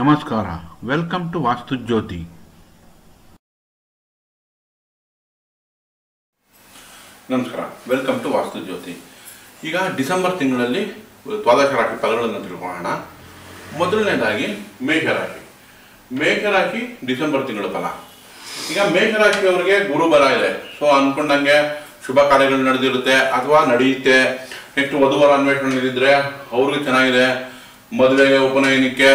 ನಮಸ್ಕಾರ, welcome to Vastu ಜ್ಯೋತಿ. ನಮಸ್ಕಾರ, welcome to Vastu ಜ್ಯೋತಿ. ಈಗ ಡಿಸೆಂಬರ್ ತಿಂಗಳಲ್ಲಿ ದ್ವಾದಶ ರಾಶಿ ಫಲಗಳನ್ನು ತಿಳ್ಕೊಳ್ಳೋಣ. ಮೊದಲನೇದಾಗಿ ಮೇಷರಾಶಿ ಡಿಸೆಂಬರ್ ತಿಂಗಳ ಫಲ. ಈಗ ಮೇಷರಾಶಿಯವರಿಗೆ ಗುರು ಬಲ ಇದೆ. ಸೊ ಅನ್ಕೊಂಡಂಗೆ ಶುಭ ಕಾರ್ಯಗಳು ನಡೆದಿರುತ್ತೆ ಅಥವಾ ನಡೆಯುತ್ತೆ. ನೆಕ್ಸ್ಟ್ ವಧುವರ ಅನ್ವೇಷಣೆಗಳಿದ್ರೆ ಅವ್ರಿಗೆ ಚೆನ್ನಾಗಿದೆ. ಮದುವೆಗೆ, ಉಪನಯನಕ್ಕೆ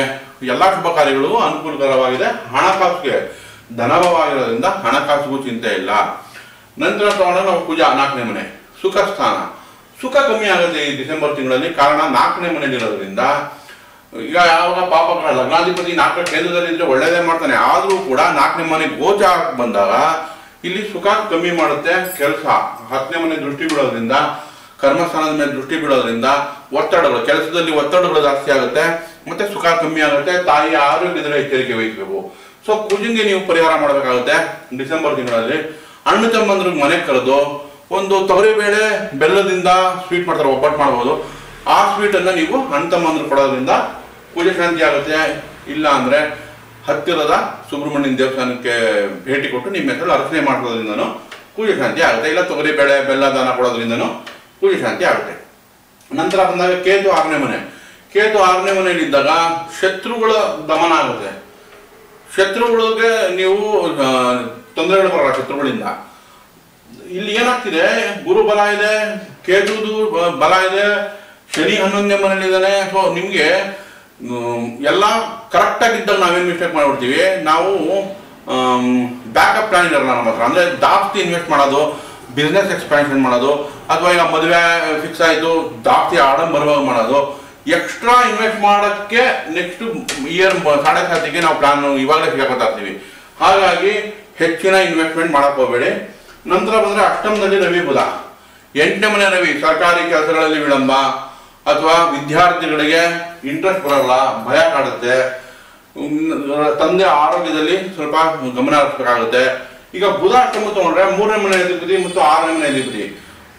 ಎಲ್ಲ ಶುಭ ಕಾರ್ಯಗಳು ಅನುಕೂಲಕರವಾಗಿದೆ. ಹಣಕಾಸಿಗೆ ಧನವಾಗಿರೋದ್ರಿಂದ ಹಣಕಾಸಿಗೂ ಚಿಂತೆ ಇಲ್ಲ. ನಂತರ ತಗೊಂಡ ನಾವು ಕುಜ 4ನೇ ಮನೆ, ಸುಖ ಸ್ಥಾನ. ಸುಖ ಕಮ್ಮಿ ಆಗುತ್ತೆ ಈ ಡಿಸೆಂಬರ್ ತಿಂಗಳಲ್ಲಿ. ಕಾರಣ 4ನೇ ಮನೆಯಲ್ಲಿರೋದ್ರಿಂದ ಈಗ ಯಾವಾಗ ಪಾಪ ಲಗ್ನಾಧಿಪತಿ 4ರ ಕೇಂದ್ರದಲ್ಲಿ ಇದ್ರೆ ಒಳ್ಳೇದೇ ಮಾಡ್ತಾನೆ. ಆದ್ರೂ ಕೂಡ 4ನೇ ಮನೆ ಗೋಚಾರ ಬಂದಾಗ ಇಲ್ಲಿ ಸುಖ ಕಮ್ಮಿ ಮಾಡುತ್ತೆ. ಕೆಲಸ 10ನೇ ಮನೆ ದೃಷ್ಟಿ ಬೀಳೋದ್ರಿಂದ, ಕರ್ಮಸ್ಥಾನದ ಮೇಲೆ ದೃಷ್ಟಿ ಬೀಳೋದ್ರಿಂದ ಒತ್ತಡಗಳು, ಕೆಲಸದಲ್ಲಿ ಒತ್ತಡಗಳು ಜಾಸ್ತಿ ಆಗುತ್ತೆ. ಮತ್ತೆ ಸುಖ ಕಮ್ಮಿ ಆಗುತ್ತೆ. ತಾಯಿಯ ಆರೋಗ್ಯದಲ್ಲಿ ಎಚ್ಚರಿಕೆ ವಹಿಸಬೇಕು. ಸೊ ಕುಜಂಗೆ ನೀವು ಪರಿಹಾರ ಮಾಡಬೇಕಾಗುತ್ತೆ ಡಿಸೆಂಬರ್ ತಿಂಗಳಲ್ಲಿ. ಅಣ್ಣ ತಮ್ಮಂದ್ರಿಗೆ ಮನೆ ಕರೆದು ಒಂದು ತೊಗರಿಬೇಳೆ ಬೆಲ್ಲದಿಂದ ಸ್ವೀಟ್ ಮಾಡ್ತಾರೆ, ಒಬ್ಬಟ್ಟು ಮಾಡ್ಬೋದು. ಆ ಸ್ವೀಟನ್ನು ನೀವು ಅಣ್ಣ ತಮ್ಮಂದ್ರು ಕೊಡೋದ್ರಿಂದ ಪೂಜೆ ಶಾಂತಿ ಆಗುತ್ತೆ. ಇಲ್ಲ ಅಂದ್ರೆ ಹತ್ತಿರದ ಸುಬ್ರಹ್ಮಣ್ಯನ ದೇವಸ್ಥಾನಕ್ಕೆ ಭೇಟಿ ಕೊಟ್ಟು ನಿಮ್ಮ ಹೆಸರು ಅರ್ಚನೆ ಮಾಡೋದ್ರಿಂದನೂ ಪೂಜೆ ಶಾಂತಿ ಆಗುತ್ತೆ. ಇಲ್ಲ ತೊಗರಿಬೇಳೆ ಬೆಲ್ಲ ದಾನ ಕೊಡೋದ್ರಿಂದನೂ ಪೂಜೆ ಶಾಂತಿ ಆಗುತ್ತೆ. ನಂತರ ಬಂದಾಗ ಕೇತು 6ನೇ ಮನೆ. ಕೇತು 6ನೇ ಮನೆಯಲ್ಲಿದ್ದಾಗ ಶತ್ರುಗಳ ದಮನ ಆಗುತ್ತೆ. ಶತ್ರುಗಳಿಗೆ ನೀವು ತೊಂದರೆಗಳು ಬರಲ್ಲ ಶತ್ರುಗಳಿಂದ. ಇಲ್ಲಿ ಏನಾಗ್ತಿದೆ, ಗುರು ಬಲ ಇದೆ, ಕೇತುದು ಬಲ ಇದೆ, ಶನಿ 11ನೇ ಮನೆಯಲ್ಲಿದ್ದಾನೆ. ಸೊ ನಿಮಗೆ ಎಲ್ಲ ಕರೆಕ್ಟಾಗಿದ್ದಾಗ ನಾವೇನು ಮಿಸ್ಟೇಕ್ ಮಾಡ್ಬಿಡ್ತೀವಿ, ನಾವು ಬ್ಯಾಕಪ್ ಪ್ಲಾನ್ ಇರಲ್ಲ ನಮ್ಮ ಹತ್ರ. ಅಂದರೆ ಜಾಸ್ತಿ ಇನ್ವೆಸ್ಟ್ ಮಾಡೋದು, ಬಿಸ್ನೆಸ್ ಎಕ್ಸ್ಪ್ಯಾನ್ಷನ್ ಮಾಡೋದು, ಅಥವಾ ಈಗ ಮದುವೆ ಫಿಕ್ಸ್ ಆಯಿತು ಜಾಸ್ತಿ ಆಡಂಬರವಾಗಿ ಮಾಡೋದು, ಎಕ್ಸ್ಟ್ರಾ ಇನ್ವೆಸ್ಟ್ ಮಾಡೋಕ್ಕೆ ನೆಕ್ಸ್ಟ್ ಇಯರ್ 7.5 ನಾವು ಪ್ಲಾನ್ ಇವಾಗಲೇ ಸಿಗಾಕೊತಾ ಇರ್ತೀವಿ. ಹಾಗಾಗಿ ಹೆಚ್ಚಿನ ಇನ್ವೆಸ್ಟ್ಮೆಂಟ್ ಮಾಡಕ್ಕೆ ಹೋಗಬೇಡಿ. ನಂತರ ಬಂದರೆ ಅಷ್ಟಮದಲ್ಲಿ ರವಿ ಬುಧ. 8ನೇ ಮನೆ ರವಿ ಸರ್ಕಾರಿ ಕೆಲಸಗಳಲ್ಲಿ ವಿಳಂಬ, ಅಥವಾ ವಿದ್ಯಾರ್ಥಿಗಳಿಗೆ ಇಂಟ್ರೆಸ್ಟ್ ಬರಲ್ಲ, ಭಯ ಕಾಡುತ್ತೆ. ತಂದೆ ಆರೋಗ್ಯದಲ್ಲಿ ಸ್ವಲ್ಪ ಗಮನ ಹರಿಸಬೇಕಾಗುತ್ತೆ. ಈಗ ಬುಧ ಅಷ್ಟಮ ತಗೊಂಡ್ರೆ 3ನೇ ಮನೆ ಅಧಿಪತಿ ಮತ್ತು 6ನೇ ಮನೆ ಅಧಿಪತಿ.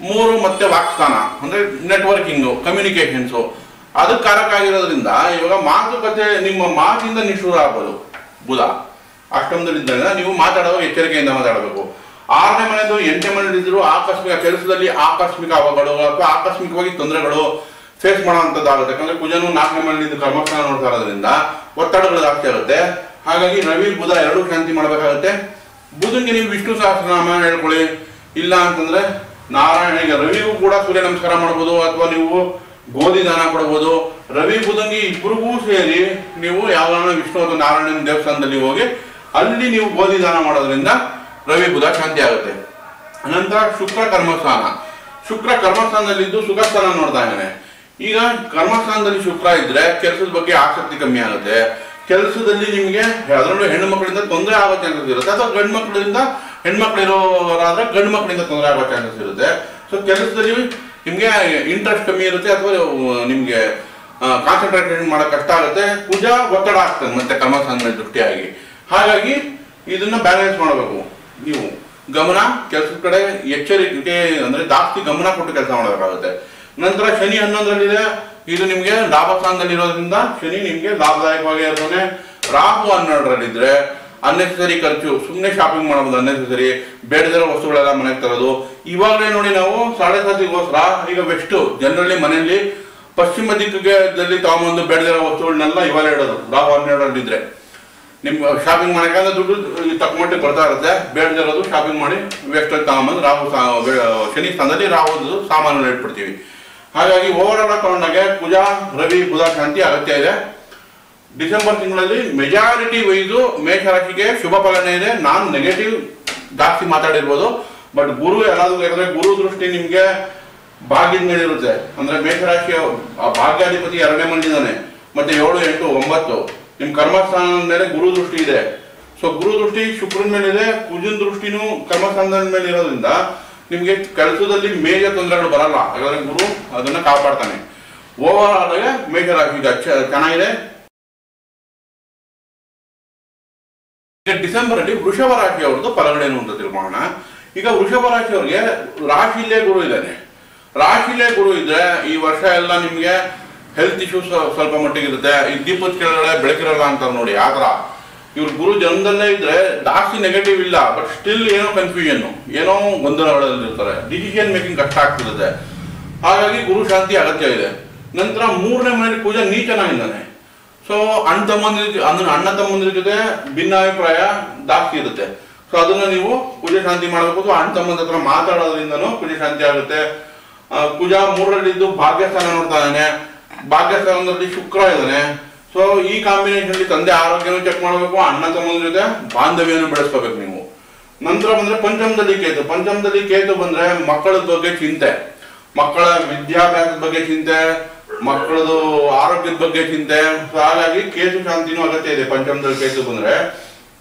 3 ಮತ್ತೆ ವಾಕ್ಸ್ಥಾನ, ಅಂದ್ರೆ ನೆಟ್ವರ್ಕಿಂಗು, ಕಮ್ಯುನಿಕೇಶನ್ಸು, ಅದಕ್ಕೆ ಕಾರಕ ಆಗಿರೋದ್ರಿಂದ ಇವಾಗ ಮಾತುಕತೆ, ನಿಮ್ಮ ಮಾತಿಂದ ನಿಷ್ಠೂರ ಆಗ್ಬೋದು. ಬುಧ ಅಷ್ಟಮದಲ್ಲಿದ್ದಾಗ ನೀವು ಮಾತಾಡುವಾಗ ಎಚ್ಚರಿಕೆಯಿಂದ ಮಾತಾಡಬೇಕು. 6ನೇ ಮನೆದು 8ನೇ ಮನೆಯಲ್ಲಿದ್ದರೂ ಆಕಸ್ಮಿಕ ಕೆಲಸದಲ್ಲಿ ಆಕಸ್ಮಿಕ ಅವಘಡಗಳು ಅಥವಾ ಆಕಸ್ಮಿಕವಾಗಿ ತೊಂದರೆಗಳು ಫೇಸ್ ಮಾಡುವಂಥದ್ದಾಗುತ್ತೆ. ಯಾಕಂದ್ರೆ ಕುಜನು 4ನೇ ಮನೆಯಲ್ಲಿದ್ದು ಕರ್ಮಸ್ಥಾನ ನೋಡ್ತಾ ಇರೋದ್ರಿಂದ ಒತ್ತಡಗಳು ಜಾಸ್ತಿ ಆಗುತ್ತೆ. ಹಾಗಾಗಿ ರವಿ ಬುಧ ಎರಡೂ ಶಾಂತಿ ಮಾಡಬೇಕಾಗುತ್ತೆ. ಬುಧನ್ಗೆ ನೀವು ವಿಷ್ಣು ಸಹಸ್ರನಾಮ ಹೇಳ್ಕೊಳ್ಳಿ. ಇಲ್ಲ ಅಂತಂದ್ರೆ ನಾರಾಯಣಿಗೆ, ರವಿಗೂ ಕೂಡ ಸೂರ್ಯ ನಮಸ್ಕಾರ ಮಾಡ್ಬೋದು, ಅಥವಾ ನೀವು ಗೋಧಿ ದಾನ ಕೊಡ್ಬೋದು. ರವಿ ಬುಧನ್ಗೆ ಇಬ್ಬರಿಗೂ ಸೇರಿ ನೀವು ಯಾವಾಗ ವಿಷ್ಣು ಅಥವಾ ನಾರಾಯಣನ ದೇವಸ್ಥಾನದಲ್ಲಿ ಹೋಗಿ ಅಲ್ಲಿ ನೀವು ಗೋಧಿ ದಾನ ಮಾಡೋದ್ರಿಂದ ರವಿ ಬುಧ ಶಾಂತಿ ಆಗುತ್ತೆ. ನಂತರ ಶುಕ್ರ ಕರ್ಮಸ್ಥಾನದಲ್ಲಿದ್ದು ಸುಖ ಸ್ಥಾನ ನೋಡ್ತಾ ಇದ್ದಾನೆ. ಈಗ ಕರ್ಮಸ್ಥಾನದಲ್ಲಿ ಶುಕ್ರ ಇದ್ರೆ ಕೆಲಸದ ಬಗ್ಗೆ ಆಸಕ್ತಿ ಕಮ್ಮಿ ಆಗುತ್ತೆ. ಕೆಲಸದಲ್ಲಿ ನಿಮಗೆ ಅದರಲ್ಲೂ ಹೆಣ್ಣು ಮಕ್ಕಳಿಂದ ತೊಂದರೆ ಆಗೋ ಚಾನ್ಸಸ್ ಇರುತ್ತೆ, ಅಥವಾ ಗಂಡು ಮಕ್ಕಳಿಂದ ಹೆಣ್ಮಕ್ಳು ಇರೋರಾದ್ರೆ ಗಂಡು ಮಕ್ಕಳಿಂದ ತೊಂದರೆ ಆಗೋ ಚಾನ್ಸಸ್ ಇರುತ್ತೆ. ಸೊ ಕೆಲಸದಲ್ಲಿ ನಿಮಗೆ ಇಂಟ್ರೆಸ್ಟ್ ಕಮ್ಮಿ ಇರುತ್ತೆ, ಅಥವಾ ನಿಮಗೆ ಕಾನ್ಸಂಟ್ರೇಷನ್ ಮಾಡೋಕೆ ಕಷ್ಟ ಆಗುತ್ತೆ. ಕುಜ ಒತ್ತಡ ಆಗ್ತದೆ ಮತ್ತೆ ಕರ್ಮಸ್ಥಾನದ ದೃಷ್ಟಿಯಾಗಿ. ಹಾಗಾಗಿ ಇದನ್ನ ಬ್ಯಾಲೆನ್ಸ್ ಮಾಡಬೇಕು. ನೀವು ಗಮನ ಕೆಲಸದ ಕಡೆ ಎಚ್ಚರಿಕೆ, ಅಂದ್ರೆ ಜಾಸ್ತಿ ಗಮನ ಕೊಟ್ಟು ಕೆಲಸ ಮಾಡಬೇಕಾಗುತ್ತೆ. ನಂತರ ಶನಿ 11ರಲ್ಲಿದೆ. ಇದು ನಿಮಗೆ ಲಾಭ ಸ್ಥಾನದಲ್ಲಿ ಇರೋದ್ರಿಂದ ಶನಿ ನಿಮಗೆ ಲಾಭದಾಯಕವಾಗಿ ಇರ್ತಾನೆ. ರಾಹು 12ರಲ್ಲಿದ್ರೆ ಅನ್ನೆಸರಿ ಖರ್ಚು, ಸುಮ್ಮನೆ ಶಾಪಿಂಗ್ ಮಾಡೋದು, ಅನ್ನೆಸರಿ ಬೇಡದಿರೋ ವಸ್ತುಗಳೆಲ್ಲ ಮನೆಗೆ ತರೋದು. ಇವಾಗಲೇ ನೋಡಿ ನಾವು 7.5ಗೋಸ್ಕರ ಈಗ ವೆಸ್ಟ್ ಜನರಲಿ ಮನೆಯಲ್ಲಿ ಪಶ್ಚಿಮ ದಿಕ್ಕಿಗೆ ತಗೊಂಬಂದು ಬೇಡದಿರೋ ವಸ್ತುಗಳನ್ನೆಲ್ಲ ಇವಾಗಲೇ ಇಡೋದು. ರಾಹು 12ರಲ್ಲಿದ್ರೆ ನಿಮ್ಗೆ ಶಾಪಿಂಗ್ ಮಾಡೋಕ್ಕಾಗ ದುಡ್ಡು ತಕ್ಕಮಟ್ಟಿಗೆ ಬರ್ತಾ ಇರುತ್ತೆ. ಬೇಡದಿರೋದು ಶಾಪಿಂಗ್ ಮಾಡಿ ವೆಸ್ಟ್ ತಗೊಂಬಂದು ಶನಿ ಸ್ಥಾನದಲ್ಲಿ ರಾಹುದು ಸಾಮಾನುಗಳು ಇಟ್ಬಿಡ್ತೀವಿ. ಹಾಗಾಗಿ ಓವರ್ ಆಲ್ ತಗೊಂಡಾಗ ಕುಜ ರವಿ ಬುಧ ಶಾಂತಿ ಅಗತ್ಯ ಇದೆ. ಡಿಸೆಂಬರ್ ತಿಂಗಳಲ್ಲಿ ಮೆಜಾರಿಟಿ ವೈಸು ಮೇಷರಾಶಿಗೆ ಶುಭ ಫಲನೇ ಇದೆ. ನಾನು ನೆಗೆಟಿವ್ ಜಾಸ್ತಿ ಮಾತಾಡಿರ್ಬೋದು, ಬಟ್ ಗುರು ಎಲ್ಲಾದ್ರೂ, ಯಾಕಂದ್ರೆ ಗುರು ದೃಷ್ಟಿ ನಿಮ್ಗೆ ಭಾಗ್ಯದ ಮೇಲೆ ಇರುತ್ತೆ. ಅಂದ್ರೆ ಮೇಷರಾಶಿಯ ಭಾಗ್ಯಾಧಿಪತಿ 2ನೇ ಮನೆಯಿದ್ದಾನೆ, ಮತ್ತೆ 7, 8, 9 ನಿಮ್ ಕರ್ಮಸ್ಥಾನದ ಮೇಲೆ ಗುರು ದೃಷ್ಟಿ ಇದೆ. ಸೊ ಗುರು ದೃಷ್ಟಿ ಶುಕ್ರನ ಮೇಲೆ ಇದೆ, ಕುಜನ ದೃಷ್ಟಿನೂ ಕರ್ಮಸ್ಥಾನದ ಮೇಲೆ ಇರೋದ್ರಿಂದ ನಿಮ್ಗೆ ಕೆಲಸದಲ್ಲಿ ಮೇಜರ್ ತೊಂದರೆಗಳು ಬರಲ್ಲ. ಹಾಗಾದ್ರೆ ಗುರು ಅದನ್ನ ಕಾಪಾಡ್ತಾನೆ. ಓವರ್ ಆಲ್ ಮೇಷರಾಶಿ ಚೆನ್ನಾಗಿದೆ. ಡಿಸೆಂಬರ್ ಅಲ್ಲಿ ವೃಷಭ ರಾಶಿಯವ್ರದ್ದು ಫಲಗಳೇನು ಅಂತ ತಿಳ್ಕೊಳ್ಳೋಣ. ಈಗ ವೃಷಭ ರಾಶಿಯವ್ರಿಗೆ ರಾಶಿಲೇ ಗುರು ಇದ್ದಾನೆ. ರಾಶಿಲೇ ಗುರು ಇದ್ರೆ ಈ ವರ್ಷ ಎಲ್ಲ ನಿಮ್ಗೆ ಹೆಲ್ತ್ ಇಶ್ಯೂಸ್ ಸ್ವಲ್ಪ ಮಟ್ಟಿಗೆ ಇರುತ್ತೆ. ಈ ದೀಪದ ಕೆಳಗಡೆ ಬೆಳಕಿರಲ್ಲ ಅಂತ ನೋಡಿ, ಆ ಥರ ಇವ್ರ ಗುರು ಜನ್ಮದಲ್ಲೇ ಇದ್ರೆ ಜಾಸ್ತಿ ನೆಗೆಟಿವ್ ಇಲ್ಲ, ಬಟ್ ಸ್ಟಿಲ್ ಏನೋ ಕನ್ಫ್ಯೂಷನ್, ಏನೋ ಗೊಂದಲಗಳಲ್ಲಿರ್ತಾರೆ, ಡಿಸಿಷನ್ ಮೇಕಿಂಗ್ ಕಷ್ಟ ಆಗ್ತಿರುತ್ತೆ. ಹಾಗಾಗಿ ಗುರು ಶಾಂತಿ ಅಗತ್ಯ ಇದೆ. ನಂತರ 3ನೇ ಮನೆಯಲ್ಲಿ ಕುಜ ನೀಚನಾಗಿದ್ದಾನೆ. ಸೊ ಅಣ್ಣ ತಮ್ಮಂದಿರ ಜೊತೆ ಭಿನ್ನಾಭಿಪ್ರಾಯ ಜಾಸ್ತಿ ಇರುತ್ತೆ. ಸೊ ಅದನ್ನ ನೀವು ಕುಜ ಶಾಂತಿ ಮಾಡಬೇಕು. ಅಣ್ಣ ತಮ್ಮಂದ ಹತ್ರ ಮಾತಾಡೋದ್ರಿಂದನೂ ಕುಜ ಶಾಂತಿ ಆಗುತ್ತೆ. ಕುಜ 3ರಲ್ಲಿದ್ದು ಭಾಗ್ಯಸ್ಥಾನ ನೋಡ್ತಾ ಇದ್ದಾನೆ, ಭಾಗ್ಯಸ್ಥಾನದಲ್ಲಿ ಶುಕ್ರ ಇದ್ದಾನೆ. ಸೊ ಈ ಕಾಂಬಿನೇಷನ್ ತಂದೆ ಆರೋಗ್ಯನೂ ಚೆಕ್ ಮಾಡಬೇಕು, ಅಣ್ಣ ತಮ್ಮಂದ್ರ ಜೊತೆ ಬಾಂಧವ್ಯವನ್ನು ಬೆಳೆಸ್ಕೋಬೇಕು ನೀವು. ನಂತರ ಬಂದ್ರೆ ಪಂಚಮದಲ್ಲಿ ಕೇತು ಬಂದ್ರೆ ಮಕ್ಕಳ ಬಗ್ಗೆ ಚಿಂತೆ, ಮಕ್ಕಳ ವಿದ್ಯಾಭ್ಯಾಸದ ಬಗ್ಗೆ ಚಿಂತೆ, ಮಕ್ಕಳದು ಆರೋಗ್ಯದ ಬಗ್ಗೆ ಚಿಂತೆ. ಹಾಗಾಗಿ ಕೇತು ಶಾಂತಿನೂ ಅಗತ್ಯ ಇದೆ. ಪಂಚಮದಲ್ಲಿ ಕೇತು ಬಂದ್ರೆ,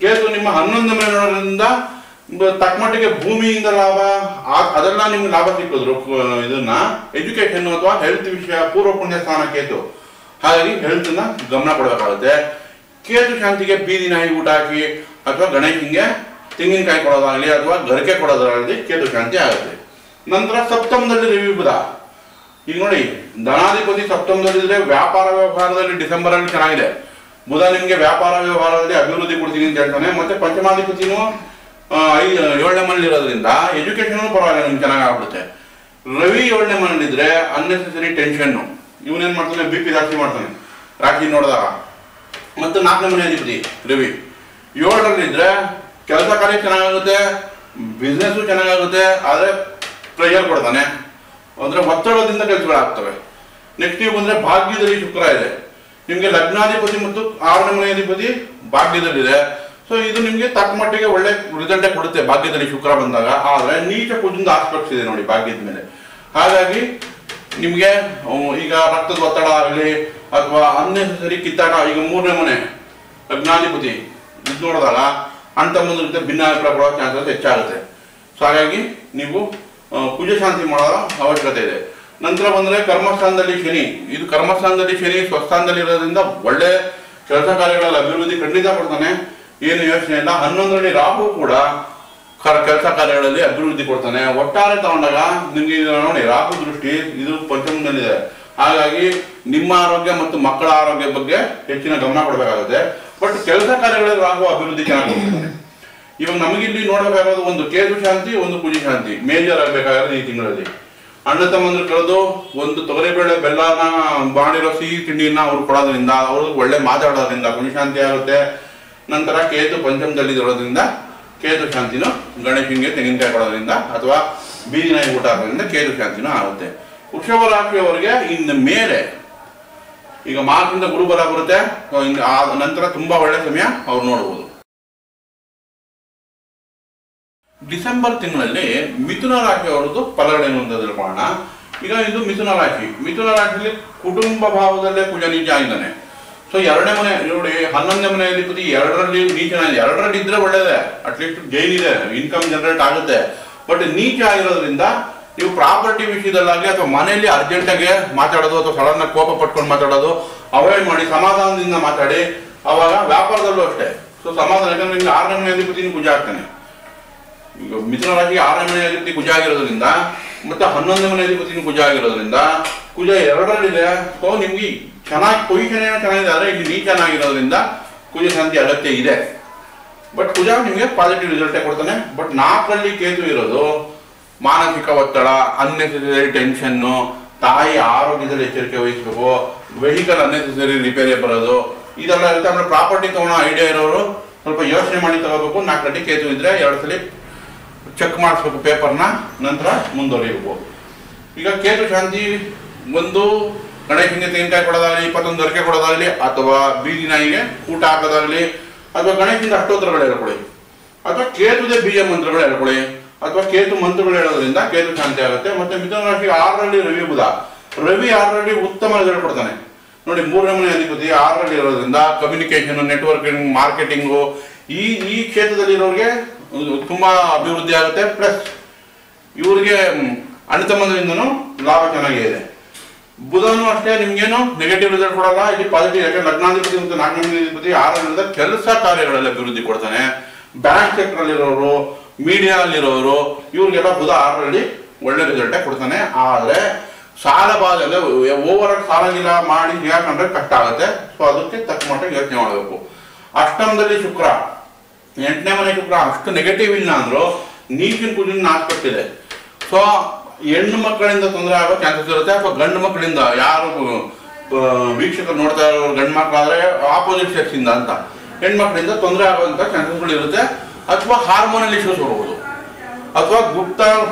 ಕೇತು ನಿಮ್ಮ 11ನೇ ಮನೆ ನೋಡೋದ್ರಿಂದ ತಕ್ಕಮಟ್ಟಿಗೆ ಭೂಮಿಯಿಂದ ಲಾಭ, ಅದೆಲ್ಲ ನಿಮ್ಗೆ ಲಾಭ ಸಿಕ್ಕಿದ್ರು. ಇದನ್ನ ಎಜುಕೇಶನ್ ಅಥವಾ ಹೆಲ್ತ್ ವಿಷಯ ಪೂರ್ವ ಪುಣ್ಯ ಸ್ಥಾನ ಕೇತು. ಹಾಗಾಗಿ ಹೆಲ್ತ್ ನ ಗಮನ ಕೊಡಬೇಕಾಗುತ್ತೆ. ಕೇತು ಶಾಂತಿಗೆ ಬೀದಿ ನಾಯಿ ಊಟ ಹಾಕಿ ಅಥವಾ ಗಣೇಶನಿಗೆ ತೆಂಗಿನಕಾಯಿ ಕೊಡೋದಾಗಲಿ ಅಥವಾ ಗರಿಕೆ ಕೊಡೋದಾಗಲಿ ಕೇತು ಶಾಂತಿ ಆಗುತ್ತೆ. ನಂತರ ಸಪ್ತಮದಲ್ಲಿ ರವಿ ಬುಧ. ಈಗ ನೋಡಿ, ಧನಾಧಿಪತಿ ಸಪ್ತಮದಲ್ಲಿದ್ರೆ ವ್ಯಾಪಾರ ವ್ಯವಹಾರದಲ್ಲಿ ಡಿಸೆಂಬರ್ ಅಲ್ಲಿ ಚೆನ್ನಾಗಿದೆ. ಬುಧ ನಿಮ್ಗೆ ವ್ಯಾಪಾರ ವ್ಯವಹಾರದಲ್ಲಿ ಅಭಿವೃದ್ಧಿ ಕೊಡ್ತೀನಿ ಅಂತ ಹೇಳ್ತಾನೆ. ಮತ್ತೆ ಪಂಚಮಾಧಿಪತಿನೂ 7ನೇ ಮನೇಲಿ ಇರೋದ್ರಿಂದ ಎಜುಕೇಶನ್ ಪರವಾಗಿಲ್ಲ, ನಿಮ್ಗೆ ಚೆನ್ನಾಗಿ ಆಗ್ಬಿಡುತ್ತೆ. ರವಿ 7ನೇ ಮನೇಲಿದ್ರೆ ಅನ್ನೆಸೆಸರಿ ಟೆನ್ಷನ್, ಇವನೇನ್ ಮಾಡ್ತಾನೆ, BP ಜಾಸ್ತಿ ಮಾಡ್ತಾನೆ ರಾಶಿ ನೋಡಿದಾಗ. ಮತ್ತೆ 4ನೇ ಮನೆ ಅಧಿಪತಿ ರವಿ 7ರಲ್ಲಿದ್ರೆ ಕೆಲಸ ಕಾರ್ಯ ಚೆನ್ನಾಗುತ್ತೆ, ಬಿಸ್ನೆಸ್ ಚೆನ್ನಾಗುತ್ತೆ, ಆದ್ರೆ ಪ್ರೆಷರ್ ಕೊಡ್ತಾನೆ, ಅಂದ್ರೆ ಒತ್ತಡದಿಂದ ಕೆಲಸಗಳಾಗ್ತವೆ. ನೆಕ್ಸ್ಟ್ ನೀವು ಬಂದ್ರೆ ಭಾಗ್ಯದಲ್ಲಿ ಶುಕ್ರ ಇದೆ, ನಿಮ್ಗೆ ಲಗ್ನಾಧಿಪತಿ ಮತ್ತು 6ನೇ ಮನೆ ಅಧಿಪತಿ ಭಾಗ್ಯದಲ್ಲಿದೆ. ಸೊ ಇದು ನಿಮ್ಗೆ ತಕ್ಕ ಮಟ್ಟಿಗೆ ಒಳ್ಳೆ ರಿಸಲ್ಟೇ ಕೊಡುತ್ತೆ ಭಾಗ್ಯದಲ್ಲಿ ಶುಕ್ರ ಬಂದಾಗ. ಆದ್ರೆ ನೀಚ ಕುಜದಿಂದ ಆಸ್ಪೆಕ್ಟ್ಸ್ ಇದೆ ನೋಡಿ ಭಾಗ್ಯದ ಮೇಲೆ. ಹಾಗಾಗಿ ನಿಮ್ಗೆ ಈಗ ರಕ್ತದ ಒತ್ತಡ ಆಗಲಿ ಅಥವಾ ಅನ್ನೆಸರಿ ಕಿತ್ತಾಟ, ಈಗ 3ನೇ ಮನೆ ಲಗ್ನಾಧಿಪತಿ ಇದು ನೋಡಿದಾಗ ಅಣ್ಣ ತಮ್ಮಂದ್ರ ಜೊತೆ ಭಿನ್ನಾಭಿಪ್ರಾಯ ಕೊಡೋ ಚಾನ್ಸಸ್ ಹೆಚ್ಚಾಗುತ್ತೆ. ಸೊ ಹಾಗಾಗಿ ನೀವು ಕುಜ ಶಾಂತಿ ಮಾಡೋ ಅವಶ್ಯಕತೆ ಇದೆ. ನಂತರ ಬಂದ್ರೆ ಕರ್ಮಸ್ಥಾನದಲ್ಲಿ ಶನಿ. ಇದು ಕರ್ಮಸ್ಥಾನದಲ್ಲಿ ಶನಿ ಸ್ವಸ್ಥಾನದಲ್ಲಿ ಇರೋದ್ರಿಂದ ಒಳ್ಳೆ ಕೆಲಸ ಕಾರ್ಯಗಳಲ್ಲಿ ಅಭಿವೃದ್ಧಿ ಖಂಡಿತ ಕೊಡ್ತಾನೆ, ಏನು ಯೋಚನೆ ಇಲ್ಲ. 11ರಲ್ಲಿ ರಾಹು ಕೂಡ ಕೆಲಸ ಕಾರ್ಯಗಳಲ್ಲಿ ಅಭಿವೃದ್ಧಿ ಕೊಡ್ತಾನೆ. ಒಟ್ಟಾರೆ ತಗೊಂಡಾಗ ನಿಮ್ಗೆ ನೋಡಿ, ರಾಹು ದೃಷ್ಟಿ ಇದು ಪಂಚಮದಲ್ಲಿದೆ. ಹಾಗಾಗಿ ನಿಮ್ಮ ಆರೋಗ್ಯ ಮತ್ತು ಮಕ್ಕಳ ಆರೋಗ್ಯ ಬಗ್ಗೆ ಹೆಚ್ಚಿನ ಗಮನ ಕೊಡಬೇಕಾಗುತ್ತೆ. ಬಟ್ ಕೆಲಸ ಕಾರ್ಯಗಳಲ್ಲಿ ರಾಹು ಅಭಿವೃದ್ಧಿ ಚೆನ್ನಾಗಿ ಕೊಡ್ತಾನೆ. ಇವಾಗ ನಮಗಿಲ್ಲಿ ನೋಡಬೇಕಾಗೋದು ಒಂದು ಕೇತು ಶಾಂತಿ, ಒಂದು ಕುಜ ಶಾಂತಿ ಮೇಜರ್ ಆಗಬೇಕಾಗಿರೋದು ಈ ತಿಂಗಳಲ್ಲಿ. ಅಣ್ಣ ತಮ್ಮಂದ್ರು ಕಳೆದು ಒಂದು ತೊಗರಿಬೇಳೆ ಬೆಲ್ಲನ ಮಾಡಿರೋ ಸಿಹಿ ತಿಂಡಿನ ಅವ್ರು ಕೊಡೋದ್ರಿಂದ, ಅವ್ರಿಗೆ ಒಳ್ಳೆ ಮಾತಾಡೋದ್ರಿಂದ ಕುಜ ಶಾಂತಿ ಆಗುತ್ತೆ. ನಂತರ ಕೇತು ಪಂಚಮದಲ್ಲಿ ಇರೋದ್ರಿಂದ ಕೇತು ಶಾಂತಿನೂ, ಗಣೇಶನಿಗೆ ತೆಂಗಿನಕಾಯಿ ಕೊಡೋದ್ರಿಂದ ಅಥವಾ ಬೀದಿ ನಾಯಿ ಊಟ ಆಗೋದ್ರಿಂದ ಕೇತು ಶಾಂತಿನೂ ಆಗುತ್ತೆ. ವೃಷಭ ರಾಶಿಯವರಿಗೆ ಇನ್ನು ಮೇಲೆ ಈಗ ಮಾರ್ಚ್ ಗುರು ಬರ ಬರುತ್ತೆ, ನಂತರ ತುಂಬಾ ಒಳ್ಳೆ ಸಮಯ ಅವ್ರು ನೋಡಬಹುದು. ಡಿಸೆಂಬರ್ ತಿಂಗಳಲ್ಲಿ ಮಿಥುನ ರಾಶಿಯವರದ್ದು ಫಲಗಳೇನು ಅಂತ ತಿಳ್ಕೊಳ್ಳೋಣ. ಈಗ ಇದು ಮಿಥುನ ರಾಶಿಯಲ್ಲಿ ಕುಟುಂಬ ಭಾವದಲ್ಲೇ ಕುಜ ನೀಚ ಆಗಿದ್ದಾನೆ. ಸೊ 2ನೇ ಮನೆ ನೋಡಿ, 11ನೇ ಮನೆ ಅಧಿಪತಿ 2ರಲ್ಲಿ ನೀಚನಾಗಿದೆ. 2ರಲ್ಲಿ ಇದ್ರೆ ಒಳ್ಳೇದೇ, ಅಟ್ಲೀಸ್ಟ್ ಜೈನ್ ಇದೆ, ಇನ್ಕಮ್ ಜನರೇಟ್ ಆಗುತ್ತೆ. ಬಟ್ ನೀಚ ಆಗಿರೋದ್ರಿಂದ ನೀವು ಪ್ರಾಪರ್ಟಿ ವಿಷಯದಲ್ಲಾಗಲಿ ಅಥವಾ ಮನೆಯಲ್ಲಿ ಅರ್ಜೆಂಟಾಗಿ ಮಾತಾಡೋದು ಅಥವಾ ಸಡನ್ ಆಗಿ ಕೋಪ ಪಟ್ಕೊಂಡು ಮಾತಾಡೋದು ಅವಾಯ್ಡ್ ಮಾಡಿ, ಸಮಾಧಾನದಿಂದ ಮಾತಾಡಿ. ಅವಾಗ ವ್ಯಾಪಾರದಲ್ಲೂ ಅಷ್ಟೇ. ಸೊ ಸಮಾಧಾನ, ಯಾಕಂದ್ರೆ ನಿಮ್ಗೆ 6ನೇ ಮನೆ ಅಧಿಪತಿ ಕುಜ ಆಗ್ತಾನೆ. ಈಗ ಮಿಥುನ ರಾಶಿಗೆ 6ನೇ ಮನೆ ಅಧಿಪತಿ ಕುಜ ಆಗಿರೋದ್ರಿಂದ ಮತ್ತೆ 11ನೇ ಮನೆ ಅಧಿಪತಿ ಕುಜ ಆಗಿರೋದ್ರಿಂದ ಕುಜ 2ರಲ್ಲಿದೆ. ಸೊ ನಿಮ್ಗೆ ಚೆನ್ನಾಗಿ ಪೊಸಿಷನ್ ಏನೋ ಚೆನ್ನಾಗಿದೆ, ಆದರೆ ಇಲ್ಲಿ ನೀ ಚೆನ್ನಾಗಿರೋದ್ರಿಂದ ಕುಜ ಶಾಂತಿ ಅಗತ್ಯ ಇದೆ. ಬಟ್ ಕುಜ ನಿಮಗೆ ಪಾಸಿಟಿವ್ ರಿಸಲ್ಟೇ ಕೊಡ್ತಾನೆ. ಬಟ್ 4ರಲ್ಲಿ ಕೇತು ಇರೋದು ಮಾನಸಿಕ ಒತ್ತಡ, ಅನ್ನೆಸೆಸರಿ ಟೆನ್ಷನ್ನು, ತಾಯಿ ಆರೋಗ್ಯದಲ್ಲಿ ಎಚ್ಚರಿಕೆ ವಹಿಸಬೇಕು, ವೆಹಿಕಲ್ ಅನ್ನೆಸೆಸರಿ ರಿಪೇರಿ ಬರೋದು, ಇದೆಲ್ಲ ಇರುತ್ತೆ. ಆಮೇಲೆ ಪ್ರಾಪರ್ಟಿ ತಗೊಳ್ಳೋ ಐಡಿಯಾ ಇರೋರು ಸ್ವಲ್ಪ ಯೋಚನೆ ಮಾಡಿ ತಗೋಬೇಕು. 4ರಲ್ಲಿ ಕೇತು ಇದ್ರೆ 2 ಸಲ ಚೆಕ್ ಮಾಡಿಸ್ಬೇಕು ಪೇಪರ್ನ, ನಂತರ ಮುಂದುವರಿಬೇಕು. ಈಗ ಕೇತು ಶಾಂತಿ ಒಂದು ಗಣೇಶನಿಗೆ ತೆಂಗಿನಕಾಯಿ ಕೊಡೋದಾಗಲಿ, 21 ಗರಿಕೆ ಕೊಡೋದಾಗಲಿ, ಅಥವಾ ಬೀದಿ ನಾಯಿಗೆ ಊಟ ಹಾಕೋದಾಗಲಿ, ಅಥವಾ ಗಣೇಶನಿಂದ ಅಷ್ಟೋತ್ತರಗಳು ಹೇಳ್ಕೊಳ್ಳಿ, ಅಥವಾ ಕೇತುದೇ ಬೀಜ ಮಂತ್ರಗಳು ಹೇಳ್ಕೊಳ್ಳಿ, ಅಥವಾ ಕೇತು ಮಂತ್ರಗಳು ಹೇಳೋದ್ರಿಂದ ಕೇತು ಶಾಂತಿ ಆಗುತ್ತೆ. ಮತ್ತೆ ಮಿಥುನ ರಾಶಿ 6ರಲ್ಲಿ ರವಿ ಬುಧ. ರವಿ 6ರಲ್ಲಿ ಉತ್ತಮ ರಿಸಲ್ಟ್ ಕೊಡ್ತಾನೆ ನೋಡಿ. 3ನೇ ಮನೆ ಅಧಿಪತಿ 6ರಲ್ಲಿ ಇರೋದ್ರಿಂದ ಕಮ್ಯುನಿಕೇಶನ್, ನೆಟ್ವರ್ಕಿಂಗ್, ಮಾರ್ಕೆಟಿಂಗು ಈ ಕ್ಷೇತ್ರದಲ್ಲಿ ಇರೋರಿಗೆ ತುಂಬಾ ಅಭಿವೃದ್ಧಿ ಆಗುತ್ತೆ. ಪ್ಲಸ್ ಇವ್ರಿಗೆ ಅಣ್ಣ ತಮ್ಮಂದ್ರಿಂದನೂ ಲಾಭ ಚೆನ್ನಾಗಿದೆ. ಬುಧನು ಅಷ್ಟೇ ನಿಮ್ಗೇನು ನೆಗೆಟಿವ್ ರಿಸಲ್ಟ್ ಕೊಡಲ್ಲ, ಇಲ್ಲಿ ಪಾಸಿಟಿವ್. ಯಾಕಂದ್ರೆ ಲಗ್ನಾಧಿಪತಿ ಮತ್ತು 4ನೇ ಮನೆ ಅಧಿಪತಿ 6ರಿಂದ ಕೆಲಸ ಕಾರ್ಯಗಳಲ್ಲಿ ಅಭಿವೃದ್ಧಿ ಕೊಡ್ತಾನೆ. ಬ್ಯಾಂಕ್ ಸೆಕ್ಟರ್ ಅಲ್ಲಿರೋರು, ಮೀಡಿಯಾ ಅಲ್ಲಿರೋರು, ಇವ್ರಿಗೆಲ್ಲ ಬುಧ 6ರಲ್ಲಿ ಒಳ್ಳೆ ರಿಸಲ್ಟೇ ಕೊಡ್ತಾನೆ. ಆದ್ರೆ ಸಾಲ ಬಾಧ ಅಂದ್ರೆ ಓವರ್ ಆಗಿ ಸಾಲ ಗೀಲ ಮಾಡಿ ಯಾಕಂದ್ರೆ ಕಷ್ಟ ಆಗುತ್ತೆ. ಸೊ ಅದಕ್ಕೆ ತಕ್ಕ ಮಟ್ಟಿಗೆ ಯೋಚನೆ ಮಾಡಬೇಕು. ಅಷ್ಟಮದಲ್ಲಿ ಶುಕ್ರ 8ನೇ ಮನೆ ಶುಕ್ರ ಅಷ್ಟು ನೆಗೆಟಿವ್ ಇಲ್ಲ ಅಂದ್ರು ನೀಚಿನ ಕುಜಿನ ನಾಶಪಟ್ಟಿದೆ. ಸೊ ಹೆಣ್ಣು ಮಕ್ಕಳಿಂದ ತೊಂದರೆ ಆಗೋ ಚಾನ್ಸಸ್ ಇರುತ್ತೆ, ಅಥವಾ ಗಂಡು ಮಕ್ಕಳಿಂದ ಯಾರು ವೀಕ್ಷಕರು ನೋಡ್ತಾ ಇರೋ ಗಂಡು ಮಕ್ಕಳಾದ್ರೆ ಆಪೋಸಿಟ್ ಸೆಕ್ಸ್ ಇಂದ ಅಂತ ಹೆಣ್ಮಕ್ಳಿಂದ ತೊಂದರೆ ಆಗುವಂತ ಚಾನ್ಸಸ್ಗಳು ಇರುತ್ತೆ. ಅಥವಾ ಹಾರ್ಮೋನಲ್ ಇಶ್ಯೂಸ್ ಬರ್ಬೋದು, ಅಥವಾ ಗುಪ್ತ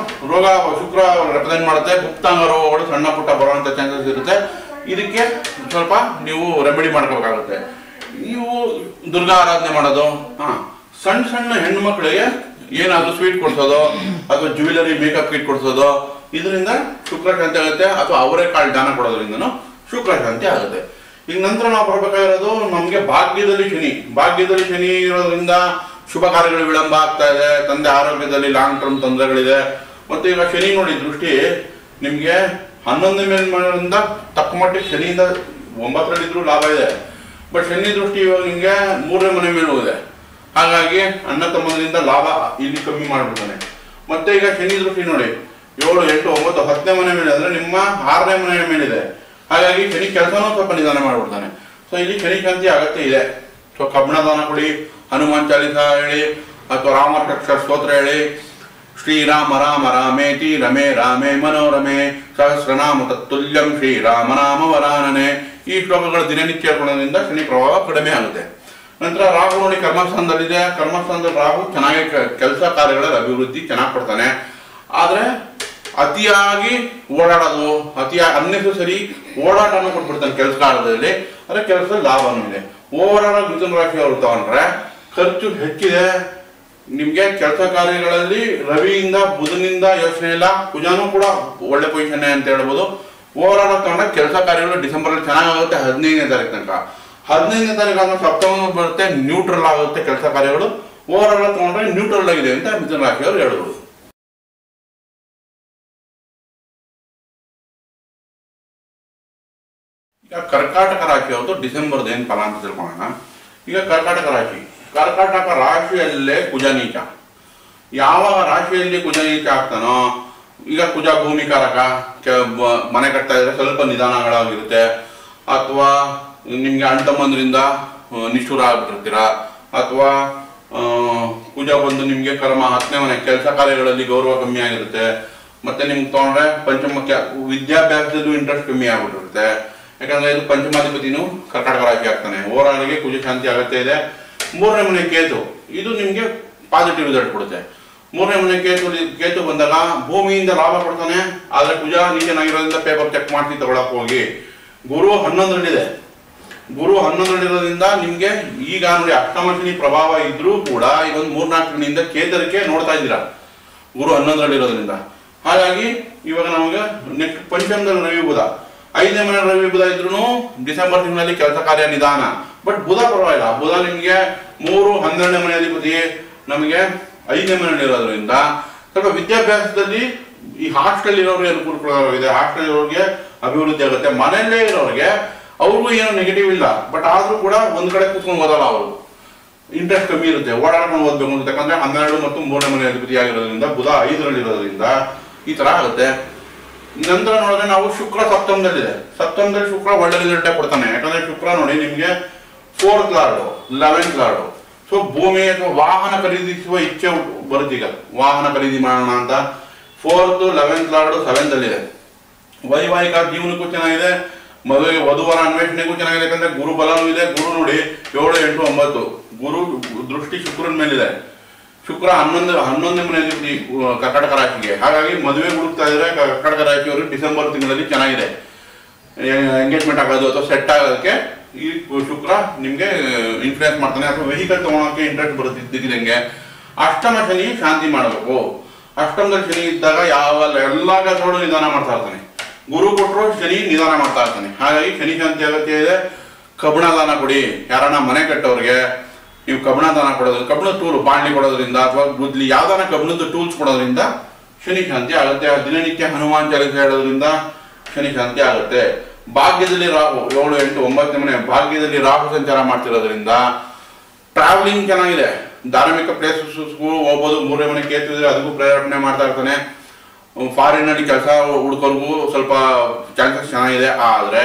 ರೋಗ ಶುಕ್ರ ರೆಪ್ರೆಸೆಂಟ್ ಮಾಡುತ್ತೆ. ಗುಪ್ತಾಂಗ ರೋಗಗಳು ಸಣ್ಣ ಪುಟ್ಟ ಬರುವಂತ ಚಾನ್ಸಸ್ ಇರುತ್ತೆ. ಇದಕ್ಕೆ ಸ್ವಲ್ಪ ನೀವು ರೆಮಿಡಿ ಮಾಡ್ಕೋಬೇಕಾಗುತ್ತೆ. ನೀವು ದುರ್ಗಾ ಆರಾಧನೆ ಮಾಡೋದು, ಸಣ್ಣ ಸಣ್ಣ ಹೆಣ್ಣು ಮಕ್ಕಳಿಗೆ ಏನಾದ್ರು ಸ್ವೀಟ್ ಕೊಡ್ಸೋದು ಅಥವಾ ಜ್ಯುವೆಲರಿ ಮೇಕಪ್ ಕಿಟ್ ಕೊಡ್ಸೋದು, ಇದರಿಂದ ಶುಕ್ರ ಶಾಂತಿ ಆಗುತ್ತೆ. ಅಥವಾ ಅವರೆಕಾಳು ದಾನ ಕೊಡೋದ್ರಿಂದನೂ ಶುಕ್ರ ಶಾಂತಿ ಆಗುತ್ತೆ. ಈಗ ನಂತರ ನಾವು ಬರ್ಬೇಕಾಗಿರೋದು ನಮ್ಗೆ ಭಾಗ್ಯದಲ್ಲಿ ಶನಿ ಇರೋದ್ರಿಂದ ಶುಭ ಕಾರ್ಯಗಳು ವಿಳಂಬ ಆಗ್ತಾ ಇದೆ. ತಂದೆ ಆರೋಗ್ಯದಲ್ಲಿ ಲಾಂಗ್ ಟರ್ಮ್ ತೊಂದರೆಗಳಿದೆ. ಮತ್ತೆ ಈಗ ಶನಿ ನೋಡಿ ದೃಷ್ಟಿ ನಿಮ್ಗೆ 11ನೇ ಮನೆಯಿಂದ ತಕ್ಕ ಮಟ್ಟಿಗೆ ಶನಿಯಿಂದ 9ರಲ್ಲಿದ್ರು ಲಾಭ ಇದೆ. ಬಟ್ ಶನಿ ದೃಷ್ಟಿ ಇವಾಗ ನಿಮ್ಗೆ 3ನೇ ಮನೆ ಮೇಲೆ ಹೋಗಿದೆ. ಹಾಗಾಗಿ ಅಣ್ಣ ತಮ್ಮಂದ್ರಿಂದ ಲಾಭ ಇಲ್ಲಿ ಕಮ್ಮಿ ಮಾಡ್ಬಿಡ್ತಾನೆ. ಮತ್ತೆ ಈಗ ಶನಿ ದೃಷ್ಟಿ ನೋಡಿ 7, 8, 9, 10ನೇ ಮನೆ ಮೇಲೆ ಅಂದ್ರೆ ನಿಮ್ಮ 6ನೇ ಮನೆ ಮೇಲಿದೆ. ಹಾಗಾಗಿ ಶನಿ ಕೆಲಸನೂ ಸ್ವಲ್ಪ ನಿಧಾನ ಮಾಡ್ಬಿಡ್ತಾನೆ. ಸೊ ಇಲ್ಲಿ ಶನಿ ಶಾಂತಿ ಅಗತ್ಯ ಇದೆ. ಸೊ ಕಬ್ಬಣ ದಾನ ಕೊಡಿ, ಹನುಮಾನ್ ಚಾಲಿಸ ಹೇಳಿ, ಅಥವಾ ರಾಮರಕ್ಷ ಸ್ತೋತ್ರ ಹೇಳಿ, ಶ್ರೀರಾಮ ರಾಮ ರಾಮೇತಿ ರಮೇ ರಾಮೇ ಮನೋರಮೆ ಸಹಸ್ರನಾಮ ತತ್ತುಲ್ಯಂ ಶ್ರೀರಾಮನಾಮ ವರಾನನೆ, ಈ ಶ್ಲೋಕಗಳು ದಿನನಿತ್ಯ ಹೇಳ್ಕೊಳ್ಳೋದ್ರಿಂದ ಶನಿ ಪ್ರಭಾವ ಕಡಿಮೆ ಆಗುತ್ತೆ. ನಂತರ ರಾಹು ನೋಡಿ ಕರ್ಮಸ್ಥಾನದಲ್ಲಿದೆ. ಕರ್ಮಸ್ಥಾನದಲ್ಲಿ ರಾಹು ಚೆನ್ನಾಗಿ ಕೆಲಸ ಕಾರ್ಯಗಳ ಅಭಿವೃದ್ಧಿ ಚೆನ್ನಾಗಿ ಕೊಡ್ತಾನೆ. ಆದ್ರೆ ಅತಿಯಾಗಿ ಓಡಾಡೋದು, ಅನ್ನೆಸರಿ ಓಡಾಟನೂ ಕೊಟ್ಬಿಡ್ತಾನೆ ಕೆಲಸ ಕಾಲದಲ್ಲಿ. ಅದ್ರ ಕೆಲಸದಲ್ಲಿ ಲಾಭನೂ ಇದೆ. ಓವರಾಲ್ ಮಿಥುನ ರಾಶಿಯವರು ತಗೊಂಡ್ರೆ ಖರ್ಚು ಹೆಚ್ಚಿದೆ. ನಿಮ್ಗೆ ಕೆಲಸ ಕಾರ್ಯಗಳಲ್ಲಿ ರವಿಯಿಂದ ಬುಧನಿಂದ ಯೋಚನೆ ಇಲ್ಲ, ಕುಜನೂ ಕೂಡ ಒಳ್ಳೆ ಪೊಸಿಷನ್ ಅಂತ ಹೇಳ್ಬೋದು. ಓವರಾಲ್ ತಗೊಂಡ್ರೆ ಕೆಲಸ ಕಾರ್ಯಗಳು ಡಿಸೆಂಬರ್ ಅಲ್ಲಿ ಚೆನ್ನಾಗುತ್ತೆ. 15ನೇ ತಾರೀಕು ತನಕ 15ನೇ ತಾರೀಕು ಆದ್ಮೇಲೆ ಸಪ್ತಮ ಬರುತ್ತೆ, ನ್ಯೂಟ್ರಲ್ ಆಗುತ್ತೆ ಕೆಲಸ ಕಾರ್ಯಗಳು. ಓವರಾಲ್ ತಗೊಂಡ್ರೆ ನ್ಯೂಟ್ರಲ್ ಆಗಿದೆ ಅಂತ ಮಿಥುನ ರಾಶಿಯವರು ಹೇಳ್ಬೋದು. ಈಗ ಕರ್ಕಾಟಕ ರಾಶಿಯವ್ರದ್ದು ಡಿಸೆಂಬರ್ದು ಏನು ಫಲ ಅಂತ ತಿಳ್ಕೊಳ್ಳೋಣ. ಈಗ ಕರ್ಕಾಟಕ ರಾಶಿಯಲ್ಲೇ ಕುಜ ನೀಚ. ಯಾವಾಗ ರಾಶಿಯಲ್ಲಿ ಕುಜ ನೀಚ ಆಗ್ತಾನೋ, ಈಗ ಕುಜ ಭೂಮಿಕಾರಕ, ಮನೆ ಕಟ್ತಾ ಇದ್ರೆ ಸ್ವಲ್ಪ ನಿಧಾನಗಳಾಗಿರುತ್ತೆ. ಅಥವಾ ನಿಮ್ಗೆ ಅಣ್ತಮ್ಮಂದ್ರಿಂದ ನಿಷ್ಠುರ ಆಗ್ಬಿಟ್ಟಿರ್ತೀರ. ಅಥವಾ ಕುಜ ಬಂದು ನಿಮ್ಗೆ ಕರ್ಮ 10ನೇ ಮನೆ ಕೆಲಸ ಕಾರ್ಯಗಳಲ್ಲಿ ಗೌರವ ಕಮ್ಮಿ ಆಗಿರುತ್ತೆ. ಮತ್ತೆ ನಿಮ್ಗೆ ತಗೊಂಡ್ರೆ ಪಂಚಮುಖ್ಯ ವಿದ್ಯಾಭ್ಯಾಸದಲ್ಲೂ ಇಂಟ್ರೆಸ್ಟ್ ಕಮ್ಮಿ ಆಗ್ಬಿಟ್ಟಿರುತ್ತೆ. ಯಾಕಂದ್ರೆ ಇದು ಪಂಚಮಾಧಿಪತಿನೂ ಕರ್ಕಾಟಕ ರಾಶಿ ಆಗ್ತಾನೆ. ಓವರಾಲ್ಗೆ ಕುಜ ಶಾಂತಿ ಅಗತ್ಯ ಇದೆ. 3ನೇ ಮನೆ ಕೇತು, ಇದು ನಿಮ್ಗೆ ಪಾಸಿಟಿವ್ ರಿಸಲ್ಟ್ ಕೊಡುತ್ತೆ. 3ನೇ ಮನೆ ಕೇತು ಬಂದಾಗ ಭೂಮಿಯಿಂದ ಲಾಭ ಕೊಡ್ತಾನೆ. ಆದ್ರೆ ಕುಜ ನೀಚನಾಗಿರೋದ್ರಿಂದ ಪೇಪರ್ ಚೆಕ್ ಮಾಡ್ತಿ ತಗೊಳಕ್ ಹೋಗಿ. ಗುರು 11ರಲ್ಲಿರೋದ್ರಿಂದ ನಿಮ್ಗೆ ಈಗ ನೋಡಿ ಅಷ್ಟಮ ಶನಿ ಪ್ರಭಾವ ಇದ್ರೂ ಕೂಡ ಇದೊಂದು 3-4 ತಿಂಗಳಿಂದ ಕೇತರಿಕೆ ನೋಡ್ತಾ ಇದ್ದೀರಾ ಗುರು 11ರಲ್ಲಿರೋದ್ರಿಂದ. ಹಾಗಾಗಿ ಇವಾಗ ನಮಗೆ ನೆಕ್ಸ್ಟ್ ಪಂಚಮದಲ್ಲಿ ರವಿ ಬುಧ, 5ನೇ ಮನೆ ರವಿ ಬುಧ ಇದ್ರು ಡಿಸೆಂಬರ್ ತಿಂಗಳಲ್ಲಿ ಕೆಲಸ ಕಾರ್ಯ ನಿಧಾನ. ಬಟ್ ಬುಧ ಪರವಾಗಿಲ್ಲ. ಬುಧ ನಿಮ್ಗೆ 3, 12ನೇ ಮನೆ ಅಧಿಪತಿ ನಮಗೆ 5ನೇ ಮನೆಯಲ್ಲಿ ಇರೋದ್ರಿಂದ ಸ್ವಲ್ಪ ವಿದ್ಯಾಭ್ಯಾಸದಲ್ಲಿ ಈ ಹಾಸ್ಟೆಲ್ ಇರೋರಿಗೆ ಅನುಕೂಲವಾಗಿದೆ. ಹಾಸ್ಟೆಲ್ ಇರೋರಿಗೆ ಅಭಿವೃದ್ಧಿ ಆಗುತ್ತೆ. ಮನೆಯಲ್ಲೇ ಇರೋರಿಗೆ ಅವ್ರಿಗೂ ಏನು ನೆಗೆಟಿವ್ ಇಲ್ಲ. ಬಟ್ ಆದ್ರೂ ಕೂಡ ಒಂದ್ ಕಡೆ ಕೂತ್ಕೊಂಡು ಓದಲ್ಲ, ಅವರು ಇಂಟ್ರೆಸ್ಟ್ ಕಮ್ಮಿ ಇರುತ್ತೆ, ಓಡಾಡ್ಕೊಂಡು ಓದ್ಬೇಕು ಅಂತ. ಯಾಕಂದ್ರೆ 12 ಮತ್ತು 3ನೇ ಮನೆ ಅಧಿಪತಿ ಆಗಿರೋದ್ರಿಂದ, ಬುಧ 5ರಲ್ಲಿರೋದ್ರಿಂದ ಈ ತರ ಆಗುತ್ತೆ. ನಂತರ ನೋಡಿದ್ರೆ ನಾವು ಶುಕ್ರ ಸಪ್ತಮದಲ್ಲಿದೆ. ಸಪ್ತಮದಲ್ಲಿ ಶುಕ್ರ ಒಳ್ಳೆ ರಿಸಲ್ಟ್ ಕೊಡ್ತಾನೆ. ಯಾಕಂದ್ರೆ ಶುಕ್ರ ನೋಡಿ ನಿಮ್ಗೆ 4th lord 11th lord. So ಭೂಮಿ ಅಥವಾ ವಾಹನ ಖರೀದಿಸುವ ಇಚ್ಛೆ ಬರುತ್ತೆ. ಈಗ ವಾಹನ ಖರೀದಿ ಮಾಡೋಣ ಅಂತ 4th 11th ಲಾರ್ಡ್ 7th ಅಲ್ಲಿದೆ. ವೈವಾಹಿಕ ಜೀವನಕ್ಕೂ ಚೆನ್ನಾಗಿದೆ, ಮದುವೆಗೆ ವಧುವರ ಅನ್ವೇಷಣೆಗೂ ಚೆನ್ನಾಗಿದೆ. ಯಾಕಂದ್ರೆ ಗುರು ಬಲನೂ ಇದೆ. ಗುರು ನೋಡಿ 7, 8, 9 ಗುರು ದೃಷ್ಟಿ ಶುಕ್ರನ ಮೇಲಿದೆ. ಶುಕ್ರ 11ನೇ ಮನೆಯಲ್ಲಿ ಕರ್ಕಾಟಕ ರಾಶಿಗೆ. ಹಾಗಾಗಿ ಮದುವೆ ಹುಡುಕ್ತಾ ಇದ್ರೆ ಕರ್ಕಾಟಕ ರಾಶಿಯವರು ಡಿಸೆಂಬರ್ ತಿಂಗಳಲ್ಲಿ ಚೆನ್ನಾಗಿದೆ ಎಂಗೇಜ್ಮೆಂಟ್ ಆಗೋದು ಅಥವಾ ಸೆಟ್ ಆಗೋದಕ್ಕೆ ಈ ಶುಕ್ರ ನಿಮ್ಗೆ ಇನ್ಫ್ಲೂಯೆನ್ಸ್ ಮಾಡ್ತಾನೆ. ಅಥವಾ ವೆಹಿಕಲ್ ತಗೊಳಕ್ಕೆ ಇಂಟ್ರೆಸ್ಟ್ ಬರುತ್ತೆ ಇದ್ದಿದ್ದಂಗೆ. ಅಷ್ಟಮ ಶನಿ ಶಾಂತಿ ಮಾಡಬೇಕು. ಅಷ್ಟಮದಲ್ಲಿ ಶನಿ ಇದ್ದಾಗ ಎಲ್ಲಾ ಕೆಲಸಗಳು ನಿಧಾನ ಮಾಡ್ತಾ ಇರ್ತಾನೆ. ಗುರು ಕೊಟ್ಟರು ಶನಿ ನಿಧಾನ ಮಾಡ್ತಾ ಇರ್ತಾನೆ. ಹಾಗಾಗಿ ಶನಿ ಶಾಂತಿ ಅಗತ್ಯ ಇದೆ. ಕಬ್ಬಣ ದಾನ ಕೊಡಿ. ಯಾರನ್ನ ಮನೆ ಕಟ್ಟೋರಿಗೆ ನೀವು ಕಬ್ಬಣ ದಾನ ಕೊಡೋದು, ಕಬ್ಬಣದ ಟೂಲ್ ಬಾಣ್ಲಿ ಕೊಡೋದ್ರಿಂದ ಅಥವಾ ಗುದ್ಲಿ ಯಾವ್ದಾನ ಕಬ್ಬಣದ ಟೂಲ್ಸ್ ಕೊಡೋದ್ರಿಂದ ಶನಿ ಶಾಂತಿ ಆಗುತ್ತೆ. ದಿನನಿತ್ಯ ಹನುಮಾನ್ ಚಾಲಿಸ ಹೇಳೋದ್ರಿಂದ ಶನಿ ಶಾಂತಿ ಆಗುತ್ತೆ. ಭಾಗ್ಯದಲ್ಲಿ ರಾಹು 7, 8, 9ನೇ ಮನೆ ಭಾಗ್ಯದಲ್ಲಿ ರಾಹು ಸಂಚಾರ ಮಾಡ್ತಿರೋದ್ರಿಂದ ಟ್ರಾವೆಲಿಂಗ್ ಚೆನ್ನಾಗಿದೆ. ಧಾರ್ಮಿಕ ಪ್ಲೇಸಸ್ಗೂ ಹೋಗ್ಬೋದು. 3ನೇ ಮನೆ ಕೇತು ಇದ್ರೆ ಅದಕ್ಕೂ ಪ್ರೇರೇಪಣೆ ಮಾಡ್ತಾ ಇರ್ತಾನೆ. ಫಾರಿನಲ್ಲಿ ಕೆಲಸ ಹುಡ್ಕೋರ್ಗೂ ಸ್ವಲ್ಪ ಚಾನ್ಸಸ್ ಚೆನ್ನಾಗಿದೆ. ಆದರೆ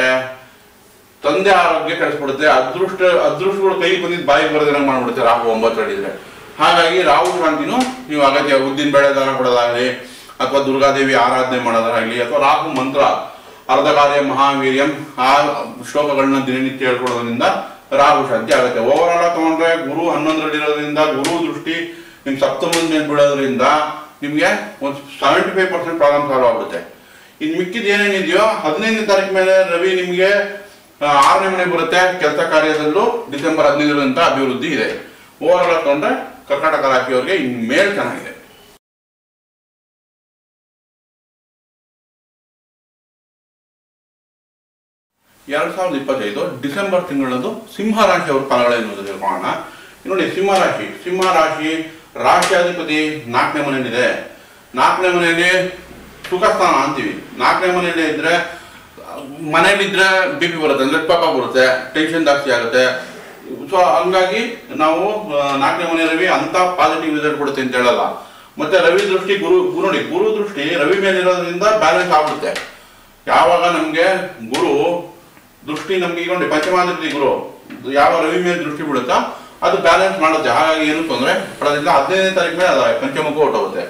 ತಂದೆ ಆರೋಗ್ಯ ಕೆಡಿಸ್ಬಿಡುತ್ತೆ. ಅದೃಷ್ಟಗಳು ಕೈ ಬಂದಿದ್ದು ಬಾಯಿಗೆ ಬರೋದೇನಂಗೆ ಮಾಡ್ಬಿಡುತ್ತೆ ರಾಹು 9 ಹಾಗಾಗಿ ರಾಹು ಶಾಂತಿನೂ ನೀವು ಅಗತ್ಯ. ಉದ್ದಿನ ಬೇಳೆ ದಾನ ಕೊಡೋದಾಗಲಿ ಅಥವಾ ದುರ್ಗಾದೇವಿ ಆರಾಧನೆ ಮಾಡೋದಾಗಲಿ ಅಥವಾ ರಾಹು ಮಂತ್ರ ಅರ್ಧ ಕಾರ್ಯ ಮಹಾವೀರ್ಯಂ ಆ ಶ್ಲೋಕಗಳನ್ನ ದಿನನಿತ್ಯ ಹೇಳ್ಕೊಡೋದ್ರಿಂದ ರಾಹು ಶಾಂತಿ ಆಗುತ್ತೆ. ಓವರ್ ಆಲ್ ತಗೊಂಡ್ರೆ ಗುರು 11ರಲ್ಲಿರೋದ್ರಿಂದ ಗುರು ದೃಷ್ಟಿ ನಿಮ್ ಸಪ್ತಮದ ಮೇಲೆ ಬೀಳೋದ್ರಿಂದ ನಿಮ್ಗೆ ಒಂದು 75% ಪ್ರಾಬ್ಲಮ್ ಸಾಲ್ವ್ ಆಗುತ್ತೆ. ಇನ್ನು ಮಿಕ್ಕಿದ ಏನೇನಿದೆಯೋ 15ನೇ ತಾರೀಕು ಮೇಲೆ ರವಿ ನಿಮ್ಗೆ 6ನೇ ಮನೆ ಬರುತ್ತೆ. ಕೆಲಸ ಕಾರ್ಯದಲ್ಲೂ ಡಿಸೆಂಬರ್ 15ರಂತ ಅಭಿವೃದ್ಧಿ ಇದೆ. ಓವರ್ ಆಲ್ ತಗೊಂಡ್ರೆ ಕರ್ನಾಟಕ ರಾಶಿಯವರಿಗೆ ಇನ್ಮೇಲೆ ಚೆನ್ನಾಗಿದೆ. 2025 ಡಿಸೆಂಬರ್ ತಿಂಗಳದು ಸಿಂಹ ರಾಶಿಯವ್ರ ಫಲಗಳೇನು ತಿಳ್ಕೊಳ್ಳೋಣ. ನೋಡಿ, ಸಿಂಹ ರಾಶಿ ರಾಶಿಯಾಧಿಪತಿ 4ನೇ ಮನೆಯಲ್ಲಿದೆ. 4ನೇ ಮನೆಯಲ್ಲಿ ಸುಖ ಸ್ಥಾನ ಅಂತೀವಿ. 4ನೇ ಮನೆಯಲ್ಲಿ ಇದ್ರೆ ಮನೇಲಿದ್ರೆ BP ಬರುತ್ತೆ, ಅಂದ್ರೆ ಪಾಪ ಬರುತ್ತೆ, ಟೆನ್ಷನ್ ಜಾಸ್ತಿ ಆಗುತ್ತೆ. ಸೊ ಹಂಗಾಗಿ ನಾವು 4ನೇ ಮನೆ ರವಿ ಅಂತ ಪಾಸಿಟಿವ್ ರಿಸಲ್ಟ್ ಕೊಡುತ್ತೆ ಅಂತ ಹೇಳಲ್ಲ. ಮತ್ತೆ ರವಿ ದೃಷ್ಟಿ ಗುರು ದೃಷ್ಟಿ ರವಿ ಮೇಲೆ ಇರೋದ್ರಿಂದ ಬ್ಯಾಲೆನ್ಸ್ ಆಗ್ಬಿಡುತ್ತೆ. ಯಾವಾಗ ನಮ್ಗೆ ಗುರು ದೃಷ್ಟಿ ನಮ್ಗೆ ಈಗ ನೋಡಿ ಪಂಚಮಾಧಿಪತಿ ಗುರು ಯಾವ ರವಿ ಮೇಲೆ ದೃಷ್ಟಿ ಬಿಡುತ್ತಾ ಅದು ಬ್ಯಾಲೆನ್ಸ್ ಮಾಡುತ್ತೆ. ಹಾಗಾಗಿ ಏನು ತೊಂದರೆ ಪಡೋದಿಲ್ಲ. 15ನೇ ತಾರೀಕು ಮೇಲೆ ಅದು ಪಂಚಮುಖ ಹೊರಟೋಗುತ್ತೆ.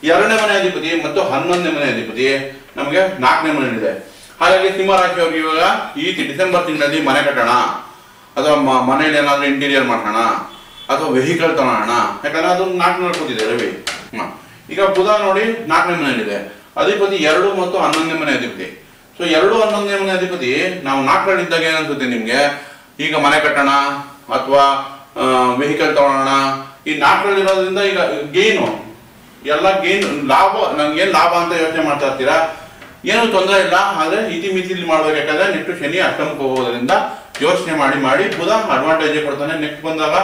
2ನೇ ಮನೆ ಅಧಿಪತಿ ಮತ್ತು 11ನೇ ಮನೆ ಅಧಿಪತಿ ನಮಗೆ 4ನೇ ಮನೆಯಲ್ಲಿದೆ. ಹಾಗಾಗಿ ಸಿಂಹ ರಾಶಿಯವ್ರಿಗೆ ಇವಾಗ ಈ ಡಿಸೆಂಬರ್ ತಿಂಗಳಲ್ಲಿ ಮನೆ ಕಟ್ಟೋಣ ಅಥವಾ ಮನೇಲಿ ಏನಾದ್ರೂ ಇಂಟೀರಿಯರ್ ಮಾಡೋಣ ಅಥವಾ ವೆಹಿಕಲ್ ತಗೋಣ, ಯಾಕಂದ್ರೆ ಅದು 4ನೇ ಕೂತಿದೆ ರವಿ. ಈಗ ಬುಧ ನೋಡಿ 4ನೇ ಮನೆಯಲ್ಲಿದೆ. ಅಧಿಪತಿ 2 ಮತ್ತು 11ನೇ ಮನೆ ಅಧಿಪತಿ. ಸೊ 2, 11ನೇ ಮನೆ ಅಧಿಪತಿ ನಾವು 4ರಲ್ಲಿದ್ದಾಗ ಏನನ್ಸುತ್ತೆ ನಿಮ್ಗೆ, ಈಗ ಮನೆ ಕಟ್ಟೋಣ ಅಥವಾ ವೆಹಿಕಲ್ ತಗೊಳ್ಳೋಣ. ಈ 4ರಲ್ಲಿರೋದ್ರಿಂದ ಈಗ ಗೇನು ಎಲ್ಲ ಗೇನ್ ಲಾಭ, ನಮ್ಗೇನು ಲಾಭ ಅಂತ ಯೋಚನೆ ಮಾಡ್ತಾ ಇರ್ತೀರಾ, ಏನು ತೊಂದರೆ ಇಲ್ಲ. ಆದರೆ ಇತಿಮಿತಿಲಿ ಮಾಡ್ಬೇಕು. ಯಾಕಂದ್ರೆ ನೆಕ್ಸ್ಟ್ ಶನಿ ಅಷ್ಟಮಕ್ಕೆ ಹೋಗೋದ್ರಿಂದ ಯೋಚನೆ ಮಾಡಿ ಬುಧ ಅಡ್ವಾಂಟೇಜ್ ಕೊಡ್ತಾನೆ. ನೆಕ್ಸ್ಟ್ ಬಂದಾಗ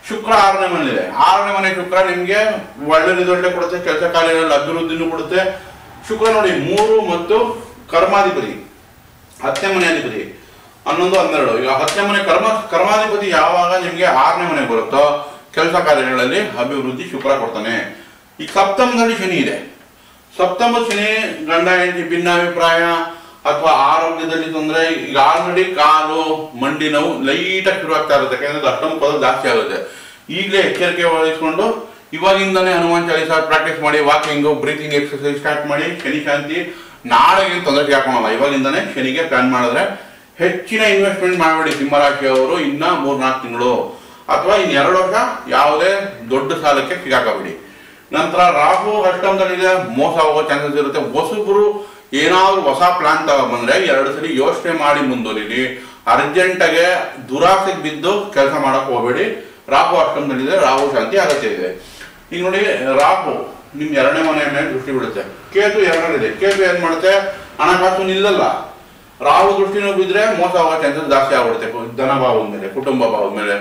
ಶುಕ್ರ 6ನೇ ಮನೆಯಲ್ಲಿದೆ. 6ನೇ ಮನೆ ಶುಕ್ರ ನಿಮ್ಗೆ ಒಳ್ಳೆ ರಿಸಲ್ಟ್ ಕೊಡುತ್ತೆ, ಕೆಲಸ ಕಾರ್ಯಗಳಲ್ಲಿ ಅಭಿವೃದ್ಧಿನೂ ಕೊಡುತ್ತೆ. ಶುಕ್ರ ನೋಡಿ 3 ಮತ್ತು ಕರ್ಮಾಧಿಪತಿ 10ನೇ ಮನೆ ಅಧಿಪತಿ 11, 12. ಈಗ 10ನೇ ಮನೆ ಕರ್ಮಾಧಿಪತಿ ಯಾವಾಗ ನಿಮ್ಗೆ 6ನೇ ಮನೆ ಬರುತ್ತೋ ಕೆಲಸ ಕಾರ್ಯಗಳಲ್ಲಿ ಅಭಿವೃದ್ಧಿ ಶುಕ್ರ ಕೊಡ್ತಾನೆ. ಈ ಸಪ್ತಮದಲ್ಲಿ ಶನಿ ಇದೆ. ಸಪ್ತಮದ ಶನಿ ಗಂಡ ಹೆಂಡತಿ ಭಿನ್ನಾಭಿಪ್ರಾಯ ಅಥವಾ ಆರೋಗ್ಯದಲ್ಲಿ ತೊಂದರೆ. ಈಗ ಆಲ್ರೆಡಿ ಕಾಲು ಮಂಡಿ ನೋವು ಲೈಟಾಗಿ ಶುರು ಆಗ್ತಾ ಇರುತ್ತೆ, ಯಾಕಂದ್ರೆ ಅಷ್ಟೊಂದು ಪದ ಜಾಸ್ತಿ ಆಗುತ್ತೆ. ಈಗಲೇ ಎಚ್ಚರಿಕೆ ವಹಿಸ್ಕೊಂಡು ಇವಾಗಿಂದಾನೇ ಹನುಮಾನ್ ಚಾಲೀಸ ಪ್ರಾಕ್ಟೀಸ್ ಮಾಡಿ, ವಾಕಿಂಗು ಬ್ರೀತಿಂಗ್ ಎಕ್ಸರ್ಸೈಸ್ ಸ್ಟಾರ್ಟ್ ಮಾಡಿ ಶನಿ ಶಾಂತಿ ನಾಳೆಗೆ ತೊಂದರೆ ಹಾಕೋಣಲ್ಲ. ಇವಾಗಿಂದಾನೇ ಶನಿಗೆ ಪ್ಲಾನ್ ಮಾಡಿದ್ರೆ ಹೆಚ್ಚಿನ ಇನ್ವೆಸ್ಟ್ಮೆಂಟ್ ಮಾಡಬೇಡಿ ಸಿಂಹರಾಶಿಯವರು. ಇನ್ನ 3-4 ತಿಂಗಳು ಅಥವಾ ಇನ್ನು 2 ವರ್ಷ ಯಾವುದೇ ದೊಡ್ಡ ಸಾಲಕ್ಕೆ ಸಿಗಾಕಬೇಡಿ. ನಂತರ ರಾಹು ಅಷ್ಟಮದಲ್ಲಿದೆ, ಮೋಸ ಹೋಗೋ ಚಾನ್ಸಸ್ ಇರುತ್ತೆ. ಹೊಸಬ್ರು ಏನಾದ್ರು ಹೊಸ ಪ್ಲಾನ್ ತಗೊಂಡ್ಬಂದ್ರೆ 2 ಸರಿ ಯೋಚನೆ ಮಾಡಿ ಮುಂದುವರಿರಿ. ಅರ್ಜೆಂಟಾಗೆ ದುರಾಸೆಗೆ ಬಿದ್ದು ಕೆಲಸ ಮಾಡಕ್ ಹೋಗಬೇಡಿ. ರಾಹು ಅಷ್ಟಮದಲ್ಲಿದೆ, ರಾಹು ಶಾಂತಿ ಅಗತ್ಯ ಇದೆ. ಈಗ ನೋಡಿ, ರಾಹು ನಿಮ್ 2ನೇ ಮನೆ ಮೇಲೆ ದೃಷ್ಟಿ ಬಿಡುತ್ತೆ. ಕೇತು 2ರಲ್ಲಿದೆ. ಕೇತು ಏನ್ ಮಾಡುತ್ತೆ, ಹಣಕಾಸು ನಿಲ್ಲಲ್ಲ. ರಾಹು ದೃಷ್ಟಿನೂ ಬಿದ್ರೆ ಮೋಸ ಆಗೋ ಚಾನ್ಸಸ್ ಜಾಸ್ತಿ ಆಗ್ಬಿಡುತ್ತೆ. ಧನ ಭಾವದ ಮೇಲೆ, ಕುಟುಂಬ ಭಾವದ ಮೇಲೆ,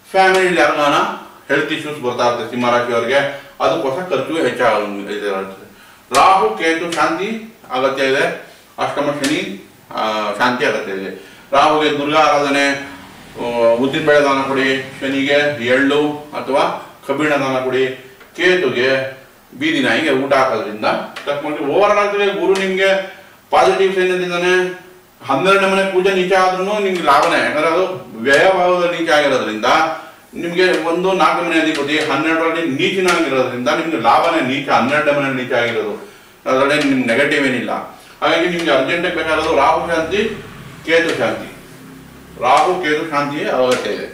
ಫ್ಯಾಮಿಲಿ ಯಾರಗಾನ ಹೆಲ್ತ್ ಇಶ್ಯೂಸ್ ಬರ್ತಾ ಇರುತ್ತೆ ಸಿಂಹರಾಶಿಯವರಿಗೆ. ಅದಕ್ಕೋಸ್ಕರ ಖರ್ಚು ಹೆಚ್ಚಾಗುತ್ತೆ. ರಾಹು ಕೇತು ಶಾಂತಿ ಅಗತ್ಯ ಇದೆ. ಅಷ್ಟಮ ಶನಿ ಶಾಂತಿ ಅಗತ್ಯ ಇದೆ. ರಾಹುಗೆ ದುರ್ಗಾ ಆರಾಧನೆ, ಉದ್ದಿನ ಬೇಳೆ ದಾನ ಕೊಡಿ. ಶನಿಗೆ ಎಳ್ಳು ಅಥವಾ ಕಬ್ಬಿಣ ದಾನ ಕೊಡಿ. ಕೇತುಗೆ ಬೀದಿ ನಾಯಿಗೆ ಊಟ ಹಾಕೋದ್ರಿಂದ ತಕ್ಕಮಟ್ಟಿಗೆ ಓವರ್ ಆಗ್ತದೆ. ಗುರು ನಿಮ್ಗೆ ಪಾಸಿಟಿವ್ ಸೈನ್ಯದಿಂದಾನೆ 12ನೇ ಮನೆ ಪೂಜೆ ನೀಚ ಆದ್ರೂ ನಿಮ್ಗೆ ಲಾಭನೇ. ಯಾಕಂದ್ರೆ ಅದು ವ್ಯಯಭಾವದಲ್ಲಿ ನೀಚ ಆಗಿರೋದ್ರಿಂದ ನಿಮ್ಗೆ 4ನೇ ಮನೆ ಅಧಿಪತಿ 12ರಲ್ಲಿ ನೀಚಿನಾಗಿರೋದ್ರಿಂದ ನಿಮ್ಗೆ ಲಾಭನೇ. ನೀಚ 12ನೇ ಮನೆ ನೀಚ ಆಗಿರೋದು, ಅದರಲ್ಲಿ ನಿಮ್ಗೆ ನೆಗೆಟಿವ್ ಏನಿಲ್ಲ. ಹಾಗಾಗಿ ನಿಮ್ಗೆ ಅರ್ಜೆಂಟಾಗಿ ಬೇಕಾಗೋದು ರಾಹು ಶಾಂತಿ, ಕೇತು ಶಾಂತಿ. ರಾಹು ಕೇತು ಶಾಂತಿ ಅಗತ್ಯ ಇದೆ.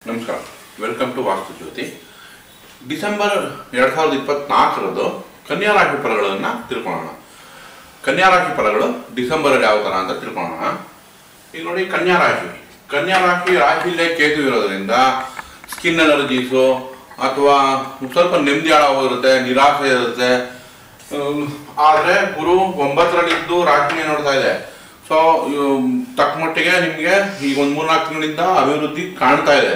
ನಮಸ್ಕಾರ, welcome to Vastu Jyoti. December 2024 ಕನ್ಯಾ ರಾಶಿ ಫಲಗಳನ್ನ ತಿಳ್ಕೊಳ್ಳೋಣ. ಕನ್ಯಾ ರಾಶಿ ಫಲಗಳು ಡಿಸೆಂಬರಲ್ಲಿ ಯಾವ ತರ ಅಂತ ತಿಳ್ಕೊಳ್ಳೋಣ. ಈಗ ನೋಡಿ, ಕನ್ಯಾ ರಾಶಿ ರಾಶಿಯಲ್ಲೇ ಕೇತು ಇರೋದ್ರಿಂದ ಸ್ಕಿನ್ ಅಲರ್ಜೀಸು ಅಥವಾ ಸ್ವಲ್ಪ ನೆಮ್ಮದಿ ಹಾಳಾಗೋಗಿರುತ್ತೆ, ನಿರಾಸೆ ಇರುತ್ತೆ. ಆದರೆ ಗುರು 9ರಲ್ಲಿದ್ದು ರಾಶಿನೇ ನೋಡ್ತಾ ಇದೆ. ಸೊ ತಕ್ಕ ಮಟ್ಟಿಗೆ ನಿಮಗೆ ಈಗ ಒಂದು 3-4 ತಿಂಗಳಿಂದ ಅಭಿವೃದ್ಧಿ ಕಾಣ್ತಾ ಇದೆ.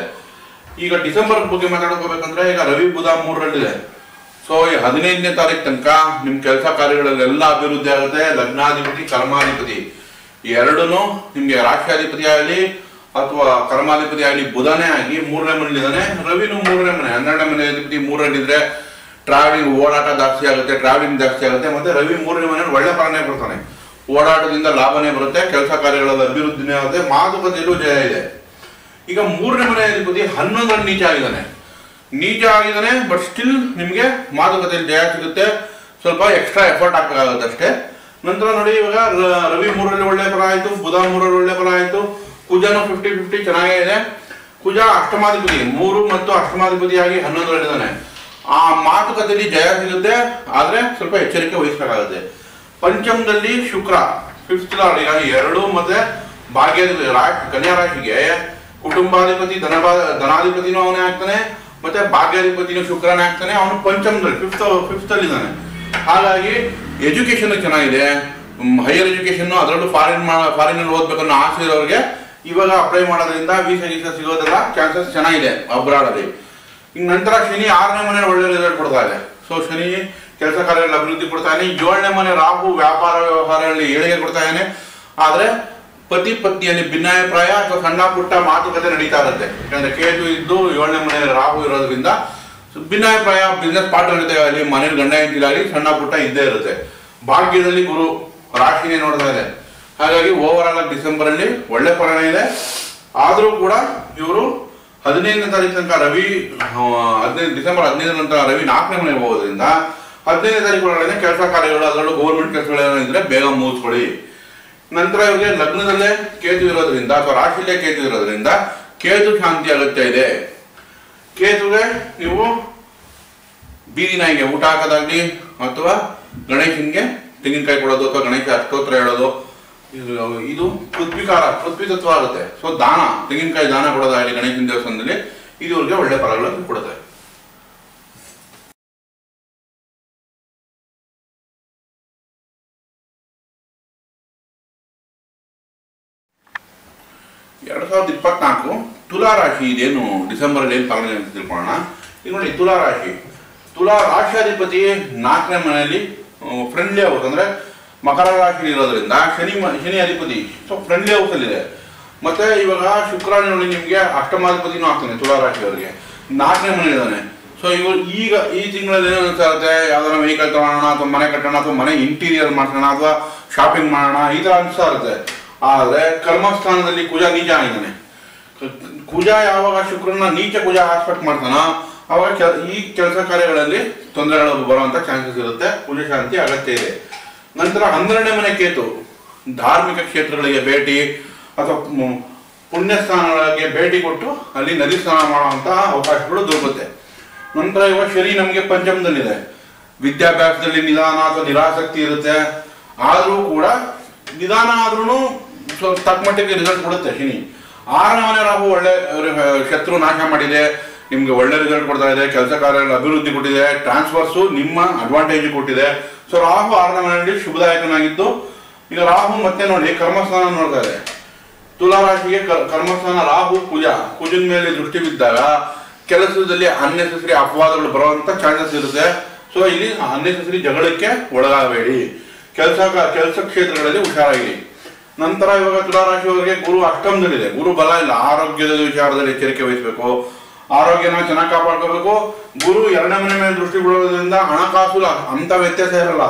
ಈಗ ಡಿಸೆಂಬರ್ ಬಗ್ಗೆ ಮಾತಾಡ್ಕೋಬೇಕಂದ್ರೆ ಈಗ ರವಿ ಬುಧ 3ರಲ್ಲಿದೆ. ಸೊ ಈ 15ನೇ ತಾರೀಕು ತನಕ ನಿಮ್ ಕೆಲಸ ಕಾರ್ಯಗಳಲ್ಲೆಲ್ಲ ಅಭಿವೃದ್ಧಿ ಆಗುತ್ತೆ. ಲಗ್ನಾಧಿಪತಿ ಕರ್ಮಾಧಿಪತಿ ಎರಡೂ ನಿಮ್ಗೆ ರಾಶಿಯಾಧಿಪತಿ ಆಗಲಿ ಅಥವಾ ಕರ್ಮಾಧಿಪತಿ ಆಗಲಿ ಬುಧನೇ ಆಗಿ 3ನೇ ಮನೆಯಲ್ಲಿದ್ದಾನೆ. ರವಿನೂ 3ನೇ ಮನೆ, 12ನೇ ಮನೆ ಅಧಿಪತಿ 3ರಲ್ಲಿದ್ರೆ ಟ್ರಾವೆಲಿಂಗ್ ಓಡಾಟ ಜಾಸ್ತಿ ಆಗುತ್ತೆ, ಟ್ರಾವೆಲಿಂಗ್ ಜಾಸ್ತಿ ಆಗುತ್ತೆ. ಮತ್ತೆ ರವಿ 3ನೇ ಮನೆಯಲ್ಲಿ ಒಳ್ಳೆ ಫಲನೇ ಬರ್ತಾನೆ, ಓಡಾಟದಿಂದ ಲಾಭನೇ ಬರುತ್ತೆ, ಕೆಲಸ ಕಾರ್ಯಗಳ ಅಭಿವೃದ್ಧಿನೇ ಆಗುತ್ತೆ, ಮಾತುಕತೆಯಲ್ಲೂ ಜಯ ಇದೆ. ಈಗ 3ನೇ ಮನೆ ಅಧಿಪತಿ 11ರಲ್ಲಿ ನೀಚ ಆಗಿದ್ದಾನೆ. ಬಟ್ ಸ್ಟಿಲ್ ನಿಮಗೆ ಮಾತುಕತೆಯಲ್ಲಿ ಜಯ ಸಿಗುತ್ತೆ, ಸ್ವಲ್ಪ ಎಕ್ಸ್ಟ್ರಾ ಎಫರ್ಟ್ ಹಾಕಬೇಕಾಗುತ್ತೆ ಅಷ್ಟೇ. ನಂತರ ನೋಡಿ, ಇವಾಗ ರವಿ 3ರಲ್ಲಿ ಒಳ್ಳೆ ಫಲ ಆಯಿತು, ಬುಧ 3ರಲ್ಲಿ ಒಳ್ಳೆ ಫಲ ಆಯಿತು, ಕುಜನು 50-50 ಚೆನ್ನಾಗೇ ಇದೆ. ಕುಜ ಅಷ್ಟಮಾಧಿಪತಿ 3 ಮತ್ತು ಅಷ್ಟಮಾಧಿಪತಿಯಾಗಿ 11ರಲ್ಲಿದ್ದಾನೆ. ಆ ಮಾತುಕತೆಯಲ್ಲಿ ಜಯ ಸಿಗುತ್ತೆ, ಆದರೆ ಸ್ವಲ್ಪ ಎಚ್ಚರಿಕೆ ವಹಿಸಬೇಕಾಗುತ್ತೆ. ಪಂಚಮದಲ್ಲಿ ಶುಕ್ರ 5th ಲಾರ್ಡ್, ಈಗ 2 ಮತ್ತೆ ಭಾಗ್ಯಾಧಿಪತಿ ಕನ್ಯಾ ರಾಶಿಗೆ ಕುಟುಂಬಾಧಿಪತಿ ಧನಾಧಿಪತಿನೂ ಅವನೇ ಆಗ್ತಾನೆ, ಮತ್ತೆ ಭಾಗ್ಯಾಧಿಪತಿನೂ ಶುಕ್ರನೇ ಆಗ್ತಾನೆ. ಅವನು ಪಂಚಮದಲ್ಲಿ 5th ಅಲ್ಲಿ ಇದ್ದಾನೆ. ಹಾಗಾಗಿ ಎಜುಕೇಶನ್ ಚೆನ್ನಾಗಿದೆ, ಹೈಯರ್ ಎಜುಕೇಶನ್, ಅದರಲ್ಲೂ ಫಾರಿನಲ್ಲಿ ಓದ್ಬೇಕನ್ನೋ ಆಸೆ ಇರೋರಿಗೆ ಇವಾಗ ಅಪ್ಲೈ ಮಾಡೋದ್ರಿಂದ ವೀಸಾ ಸಿಗೋದೆಲ್ಲ ಚಾನ್ಸಸ್ ಚೆನ್ನಾಗಿದೆ ಅಬ್ರಾಡ್ ಅಲ್ಲಿ. ಈಗ ನಂತರ ಶನಿ 6ನೇ ಮನೆ ಒಳ್ಳೆ ರಿಸಲ್ಟ್ ಕೊಡ್ತಾ ಇದೆ. ಸೊ ಶನಿ ಕೆಲಸ ಕಾರ್ಯಗಳಲ್ಲಿ ಅಭಿವೃದ್ಧಿ ಕೊಡ್ತಾನೆ. 7ನೇ ಮನೆ ರಾಹು ವ್ಯಾಪಾರ ವ್ಯವಹಾರಗಳಲ್ಲಿ ಏಳಿಗೆ ಕೊಡ್ತಾ ಇದ್ದಾನೆ. ಆದ್ರೆ ಪತಿ ಪತ್ನಿಯಲ್ಲಿ ಭಿನ್ನಾಭಿಪ್ರಾಯ ಅಥವಾ ಸಣ್ಣ ಪುಟ್ಟ ಮಾತುಕತೆ ನಡೀತಾ ಇರುತ್ತೆ. ಯಾಕಂದ್ರೆ ಕೇತು ಇದ್ದು 7ನೇ ಮನೆ ರಾಹು ಇರೋದ್ರಿಂದ ಭಿನ್ನಾಭಿಪ್ರಾಯ, ಬಿಸ್ನೆಸ್ ಪಾರ್ಟ್ನರ್ ಜೊತೆ ಆಗಲಿ, ಮನೇಲಿ ಗಂಡ ಹೆಂಡತಿಲಾಗಲಿ ಸಣ್ಣ ಪುಟ್ಟ ಇದ್ದೇ ಇರುತ್ತೆ. ಭಾಗ್ಯದಲ್ಲಿ ಗುರು ರಾಶಿನೇ ನೋಡ್ತಾ ಇದೆ. ಹಾಗಾಗಿ ಓವರ್ ಆಲ್ ಡಿಸೆಂಬರ್ ಅಲ್ಲಿ ಒಳ್ಳೆ ಫಲನೇ ಇದೆ. ಆದರೂ ಕೂಡ ಇವರು 15ನೇ ತಾರೀಕು ತನಕ ರವಿ ಡಿಸೆಂಬರ್ 15ರ ನಂತರ ರವಿ 4ನೇ ಮನೆಗೆ ಹೋಗೋದ್ರಿಂದ 15ನೇ ತಾರೀಕು ಒಳಗಡೆ ಕೆಲಸ ಕಾರ್ಯಗಳು, ಅದರಲ್ಲೂ ಗೌರ್ಮೆಂಟ್ ಕೆಲಸಗಳೇನಿದ್ರೆ ಬೇಗ ಮುಗಿಸ್ಕೊಳ್ಳಿ. ನಂತರ ಇವರಿಗೆ ಲಗ್ನದಲ್ಲೇ ಕೇತು ಇರೋದ್ರಿಂದ ಅಥವಾ ರಾಶಿಯಲ್ಲೇ ಕೇತು ಇರೋದ್ರಿಂದ ಕೇತು ಶಾಂತಿ ಅಗತ್ಯ ಇದೆ. ಕೇತುಗೆ ನೀವು ಬೀದಿ ನಾಯಿಗೆ ಊಟ ಹಾಕೋದಾಗ್ಲಿ ಅಥವಾ ಗಣೇಶನ್ಗೆ ತೆಂಗಿನಕಾಯಿ ಕೊಡೋದು ಅಥವಾ ಗಣೇಶ ಅಷ್ಟೋತ್ರ ಹೇಳೋದು, ಇದು ಪೃಥ್ವಿ ತತ್ವ ಆಗುತ್ತೆ. ಸೊ ದಾನ, ತೆಂಗಿನಕಾಯಿ ದಾನ ಕೊಡೋದಾಗಲಿ ಗಣೇಶನ ದೇವಸ್ಥಾನದಲ್ಲಿ, ಇದು ಇವ್ರಿಗೆ ಒಳ್ಳೆ ಫಲಗಳನ್ನು ಕೊಡುತ್ತೆ. ಎರಡು 2024 ತುಲಾ ರಾಶಿ ಇದೇನು ಡಿಸೆಂಬರ್ ಅಲ್ಲಿ ಏನು ಫಲ ಅಂತ ತಿಳ್ಕೊಳ್ಳೋಣ. ಈಗ ನೋಡಿ, ತುಲಾ ರಾಶಿಯಾಧಿಪತಿ 4ನೇ ಮನೆಯಲ್ಲಿ ಫ್ರೆಂಡ್ಲಿ ಹೌಸ್ ಅಂದ್ರೆ ಮಕರ ರಾಶಿ ಇರೋದ್ರಿಂದ ಶನಿ ಅಧಿಪತಿ ಸೊ ಫ್ರೆಂಡ್ಲಿ ಹೌಸ್ ಅಲ್ಲಿ ಇದೆ. ಮತ್ತೆ ಇವಾಗ ಶುಕ್ರ ನೋಡಿ ನಿಮ್ಗೆ ಅಷ್ಟಮಾಧಿಪತಿನೂ ಆಗ್ತಾನೆ ತುಲಾ ರಾಶಿಯವರಿಗೆ, 4ನೇ ಮನೆ ಇದ್ದಾನೆ. ಸೊ ಇವರು ಈಗ ಈ ತಿಂಗಳಲ್ಲಿ ಏನು ಅನ್ಸುತ್ತೆ, ಯಾವ್ದಾರ ವೆಹಿಕಲ್ ತಗೊಳ್ಳೋಣ ಅಥವಾ ಮನೆ ಕಟ್ಟೋಣ ಅಥವಾ ಮನೆ ಇಂಟೀರಿಯರ್ ಮಾಡ್ಸೋಣ ಅಥವಾ ಶಾಪಿಂಗ್ ಮಾಡೋಣ, ಈ ತರ ಅನ್ಸ್ತಾ ಇರುತ್ತೆ. ಆದ್ರೆ ಕರ್ಮಸ್ಥಾನದಲ್ಲಿ ಕುಜ ನೀಚ ಆಗಿದ್ದಾನೆ. ಕುಜ ಯಾವಾಗ ಶುಕ್ರನ ನೀಚ ಕುಜ ಆಸ್ಪೆಕ್ಟ್ ಮಾಡ್ತಾನೋ ಅವಾಗ ಈ ಕೆಲಸ ಕಾರ್ಯಗಳಲ್ಲಿ ತೊಂದರೆಗಳು ಬರುವಂತ ಚಾನ್ಸಸ್ ಇರುತ್ತೆ. ಕುಜ ಶಾಂತಿ ಅಗತ್ಯ ಇದೆ. ನಂತರ 12ನೇ ಮನೆ ಕೇತು ಧಾರ್ಮಿಕ ಕ್ಷೇತ್ರಗಳಿಗೆ ಭೇಟಿ ಅಥವಾ ಪುಣ್ಯ ಸ್ಥಾನಗಳಿಗೆ ಭೇಟಿ ಕೊಟ್ಟು ಅಲ್ಲಿ ನದಿ ಸ್ನಾನ ಮಾಡುವಂತಹ ಅವಕಾಶಗಳು ದೊರಕುತ್ತೆ. ನಂತರ ಇವಾಗ ಶನಿ ನಮಗೆ ಪಂಚಮದಲ್ಲಿದೆ. ವಿದ್ಯಾಭ್ಯಾಸದಲ್ಲಿ ನಿಧಾನ ಅಥವಾ ನಿರಾಸಕ್ತಿ ಇರುತ್ತೆ. ಆದ್ರೂ ಕೂಡ ನಿಧಾನ ಆದ್ರೂ ತಕ್ಕ ಮಟ್ಟಿಗೆ ರಿಸಲ್ಟ್ ಕೊಡುತ್ತೆ ಶನಿ. 6ನೇ ಮನೆ ರಾಹು ಒಳ್ಳೆ ಶತ್ರು ನಾಶ ಮಾಡಿದೆ, ನಿಮ್ಗೆ ಒಳ್ಳೆ ರಿಸಲ್ಟ್ ಕೊಡ್ತಾ ಇದೆ, ಕೆಲಸ ಕಾರ್ಯಗಳ ಅಭಿವೃದ್ಧಿ ಕೊಟ್ಟಿದೆ, ಟ್ರಾನ್ಸ್ಫರ್ಸು ನಿಮ್ಮ ಅಡ್ವಾಂಟೇಜ್ ಕೊಟ್ಟಿದೆ. ಸೊ ರಾಹು 6ನೇ ಮನೆಯಲ್ಲಿ ಶುಭದಾಯಕನಾಗಿದ್ದು, ಈಗ ರಾಹು ಮತ್ತೆ ನೋಡಿ ಕರ್ಮಸ್ಥಾನ ನೋಡ್ತಾ ಇದೆ. ತುಲಾ ರಾಶಿಗೆ ಕರ್ಮಸ್ಥಾನ ರಾಹು ಕುಜನ ಮೇಲೆ ದೃಷ್ಟಿ ಬಿದ್ದಾಗ ಕೆಲಸದಲ್ಲಿ ಅನ್ನೆಸೆಸರಿ ಅಪವಾದಗಳು ಬರುವಂತ ಚಾನ್ಸಸ್ ಇರುತ್ತೆ. ಸೊ ಇಲ್ಲಿ ಅನ್ನೆಸೆಸರಿ ಜಗಳಕ್ಕೆ ಒಳಗಾಗಬೇಡಿ, ಕೆಲಸ ಕ್ಷೇತ್ರಗಳಲ್ಲಿ ಹುಷಾರಾಗಿರಿ. ನಂತರ ಇವಾಗ ತುಲಾ ರಾಶಿಯವರಿಗೆ ಗುರು ಅಷ್ಟಮದಲ್ಲಿದೆ, ಗುರು ಬಲ ಇಲ್ಲ. ಆರೋಗ್ಯದ ವಿಚಾರದಲ್ಲಿ ಎಚ್ಚರಿಕೆ ವಹಿಸಬೇಕು, ಆರೋಗ್ಯನ ಚೆನ್ನಾಗಿ ಕಾಪಾಡ್ಕೋಬೇಕು. ಗುರು 2ನೇ ಮನೆ ಮೇಲೆ ದೃಷ್ಟಿ ಬಿಡೋದ್ರಿಂದ ಹಣಕಾಸು ಅಂತ ವ್ಯತ್ಯಾಸ ಇರಲ್ಲ,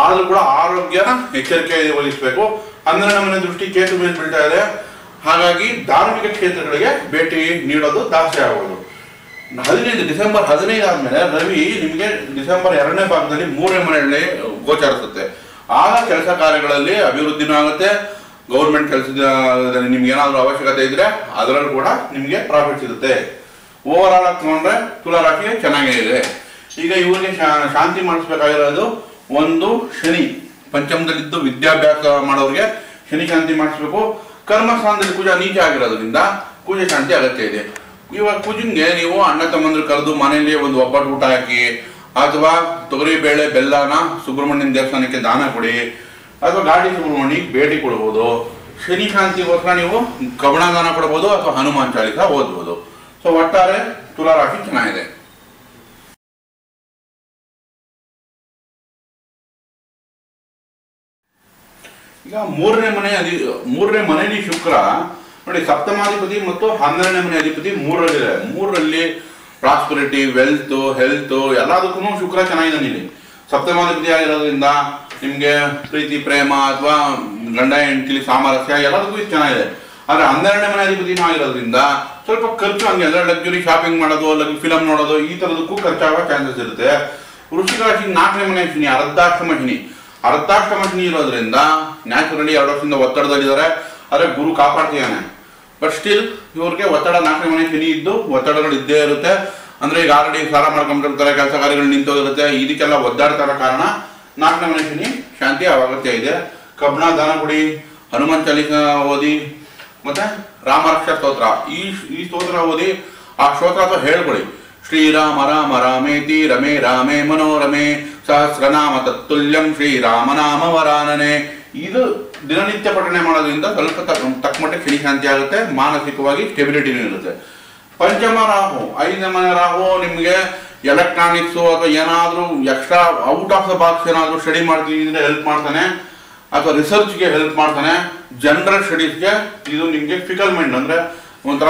ಆದ್ರೂ ಕೂಡ ಆರೋಗ್ಯನ ಎಚ್ಚರಿಕೆ ವಹಿಸಬೇಕು. 12ನೇ ಮನೆ ದೃಷ್ಟಿ ಕೇತು ಮೇಲೆ ಬೀಳ್ತಾ ಇದೆ. ಹಾಗಾಗಿ ಧಾರ್ಮಿಕ ಕ್ಷೇತ್ರಗಳಿಗೆ ಭೇಟಿ ನೀಡೋದು ದಾಸ್ತಿ ಆಗೋದು. ಡಿಸೆಂಬರ್ 15 ಆದ್ಮೇಲೆ ರವಿ ನಿಮಗೆ ಡಿಸೆಂಬರ್ 2ನೇ ಭಾಗದಲ್ಲಿ 3ನೇ ಮನೆಯಲ್ಲಿ ಗೋಚರಿಸುತ್ತೆ. ಆಗ ಕೆಲಸ ಕಾರ್ಯಗಳಲ್ಲಿ ಅಭಿವೃದ್ಧಿನೂ ಆಗುತ್ತೆ. ಗೌರ್ಮೆಂಟ್ ಕೆಲಸದಲ್ಲಿ ನಿಮ್ಗೆ ಏನಾದರೂ ಅವಶ್ಯಕತೆ ಇದ್ರೆ ಅದರಲ್ಲೂ ಕೂಡ ನಿಮಗೆ ಪ್ರಾಫಿಟ್ ಸಿಗುತ್ತೆ. ಓವರ್ ಆಲ್ ತಗೊಂಡ್ರೆ ತುಲಾ ರಾಶಿ ಚೆನ್ನಾಗೇ ಇದೆ. ಈಗ ಇವರಿಗೆ ಶಾಂತಿ ಮಾಡಿಸ್ಬೇಕಾಗಿರೋದು ಒಂದು ಶನಿ ಪಂಚಮದಲ್ಲಿದ್ದು ವಿದ್ಯಾಭ್ಯಾಸ ಮಾಡೋರಿಗೆ ಶನಿ ಶಾಂತಿ ಮಾಡಿಸ್ಬೇಕು. ಕರ್ಮಸ್ಥಾನದಲ್ಲಿ ಕುಜ ನೀಚ ಆಗಿರೋದ್ರಿಂದ ಕುಜ ಶಾಂತಿ ಅಗತ್ಯ ಇದೆ. ಇವಾಗ ಕುಜಂಗೆ ನೀವು ಅಣ್ಣ ತಮ್ಮಂದ್ರು ಕರೆದು ಮನೆಯಲ್ಲಿ ಒಂದು ಒಬ್ಬಟ್ಟು ಊಟ ಹಾಕಿ ಅಥವಾ ತೊಗರಿ ಬೇಳೆ ಬೆಲ್ಲನ ಸುಬ್ರಹ್ಮಣ್ಯನ ದೇವಸ್ಥಾನಕ್ಕೆ ದಾನ ಕೊಡಿ ಅಥವಾ ಗಾಡಿ ಸುಬ್ರಹ್ಮಣ್ಯಕ್ಕೆ ಭೇಟಿ ಕೊಡ್ಬೋದು. ಶನಿ ಶಾಂತಿಗೋಸ್ಕರ ನೀವು ಕವಣ ದಾನ ಕೊಡ್ಬೋದು ಅಥವಾ ಹನುಮಾನ್ ಚಾಲಿಸ ಓದ್ಬೋದು. ಸೊ ಒಟ್ಟಾರೆ ತುಲಾ ರಾಶಿ ಚೆನ್ನಾಗಿದೆ. ಈಗ ಮೂರನೇ ಮನೆಯಲ್ಲಿ ಶುಕ್ರ ನೋಡಿ ಸಪ್ತಮಾಧಿಪತಿ ಮತ್ತು 12ನೇ ಮನೆ ಅಧಿಪತಿ 3ರಲ್ಲಿದೆ. 3ರಲ್ಲಿ ಪ್ರಾಸ್ಪರಿಟಿ, ವೆಲ್ತ್, ಹೆಲ್ತ್ ಎಲ್ಲದಕ್ಕೂ ಶುಕ್ರ ಚೆನ್ನಾಗಿದೆ. ಇಲ್ಲಿ ಸಪ್ತಮಾಧಿಪತಿ ಆಗಿರೋದ್ರಿಂದ ನಿಮ್ಗೆ ಪ್ರೀತಿ, ಪ್ರೇಮ ಅಥವಾ ಗಂಡ ಹೆಂಡತಿಲಿ ಸಾಮರಸ್ಯ ಎಲ್ಲದಕ್ಕೂ ಇದು ಚೆನ್ನಾಗಿದೆ. ಆದ್ರೆ 12ನೇ ಮನೆ ಅಧಿಪತಿನೂ ಆಗಿರೋದ್ರಿಂದ ಸ್ವಲ್ಪ ಖರ್ಚು ಹಂಗೆ ಅಂದ್ರೆ ಲಕ್ಸುರಿ ಶಾಪಿಂಗ್ ಮಾಡೋದು, ಫಿಲಮ್ ನೋಡೋದು ಈ ತರದಕ್ಕೂ ಖರ್ಚಾಗೋ ಚಾನ್ಸಸ್ ಇರುತ್ತೆ. ವೃಶ್ಚಿಕ ರಾಶಿ 4ನೇ ಮನೆ ಶನಿ, ಅರ್ಧಾಷ್ಟಮ ಶನಿ ಇರೋದ್ರಿಂದ ನ್ಯಾಚುರಲಿ 2 ವರ್ಷದಿಂದ ಒತ್ತಡದಲ್ಲಿದ್ದಾರೆ. ಆದ್ರೆ ಗುರು ಕಾಪಾಡ್ತಿದ್ದಾನೆ. ಬಟ್ ಸ್ಟಿಲ್ ಇವ್ರಿಗೆ ಒತ್ತಡ 4ನೇ ಮನೆ ಶನಿ ಇದ್ದು ಒತ್ತಡಗಳು ಇದ್ದೇ ಇರುತ್ತೆ. ಅಂದ್ರೆ ಈಗ ಆಲ್ರೆಡಿ ಸಾಲ ಮಾಡ್ಕೊಂಡಿರ್ತಾರೆ, ಕೆಲಸ ಕಾರ್ಯಗಳು ನಿಂತೋಗಿರುತ್ತೆ, ಇದಕ್ಕೆಲ್ಲ ಒದ್ದಾಡ್ತಾರ ಕಾರಣ 4ನೇ ಮನೆ ಶನಿ ಶಾಂತಿ ಅಗತ್ಯ ಇದೆ. ಕಬ್ಬಣ ದಾನ ಕೊಡಿ, ಹನುಮಾನ್ ಚಾಲೀಸ ಓದಿ, ಮತ್ತೆ ರಾಮರಕ್ಷಾ ಸ್ತೋತ್ರ ಈ ಸ್ತೋತ್ರ ಓದಿ ಆ ಸ್ತೋತ್ರ ಅಥವಾ ಹೇಳ್ಕೊಡಿ. ಶ್ರೀರಾಮ ರಾಮ ರಾಮೇತಿ ರಮೇ ರಾಮೇ ಮನೋರಮೆ ಸಹಸ್ರನಾಮ ತತ್ತುಲ್ಯಂ ಶ್ರೀರಾಮನಾಮ ವರಾನನೆ. ಇದು ದಿನನಿತ್ಯ ಪಠಣೆ ಮಾಡೋದ್ರಿಂದ ಸ್ವಲ್ಪ ತಕ್ಕಮಟ್ಟಿಗೆ ಶನಿ ಶಾಂತಿ ಆಗುತ್ತೆ, ಮಾನಸಿಕವಾಗಿ ಸ್ಟೆಬಿಲಿಟಿನೂ ಇರುತ್ತೆ. ಪಂಚಮ ರಾಹು, 5ನೇ ಮನೆ ರಾಹು ನಿಮಗೆ ಎಲೆಕ್ಟ್ರಾನಿಕ್ಸು ಅಥವಾ ಏನಾದರೂ extra out of the box ಏನಾದರೂ ಸ್ಟಡಿ ಮಾಡ್ತೀನಿ ಅಂದರೆ ಹೆಲ್ಪ್ ಮಾಡ್ತಾನೆ, ಅಥವಾ ರಿಸರ್ಚ್ಗೆ ಹೆಲ್ಪ್ ಮಾಡ್ತಾನೆ. ಜನರಲ್ ಸ್ಟಡೀಸ್ಗೆ ಇದು ನಿಮಗೆ ಫಿಕಲ್ ಮೈಂಡ್ ಅಂದರೆ ಒಂಥರ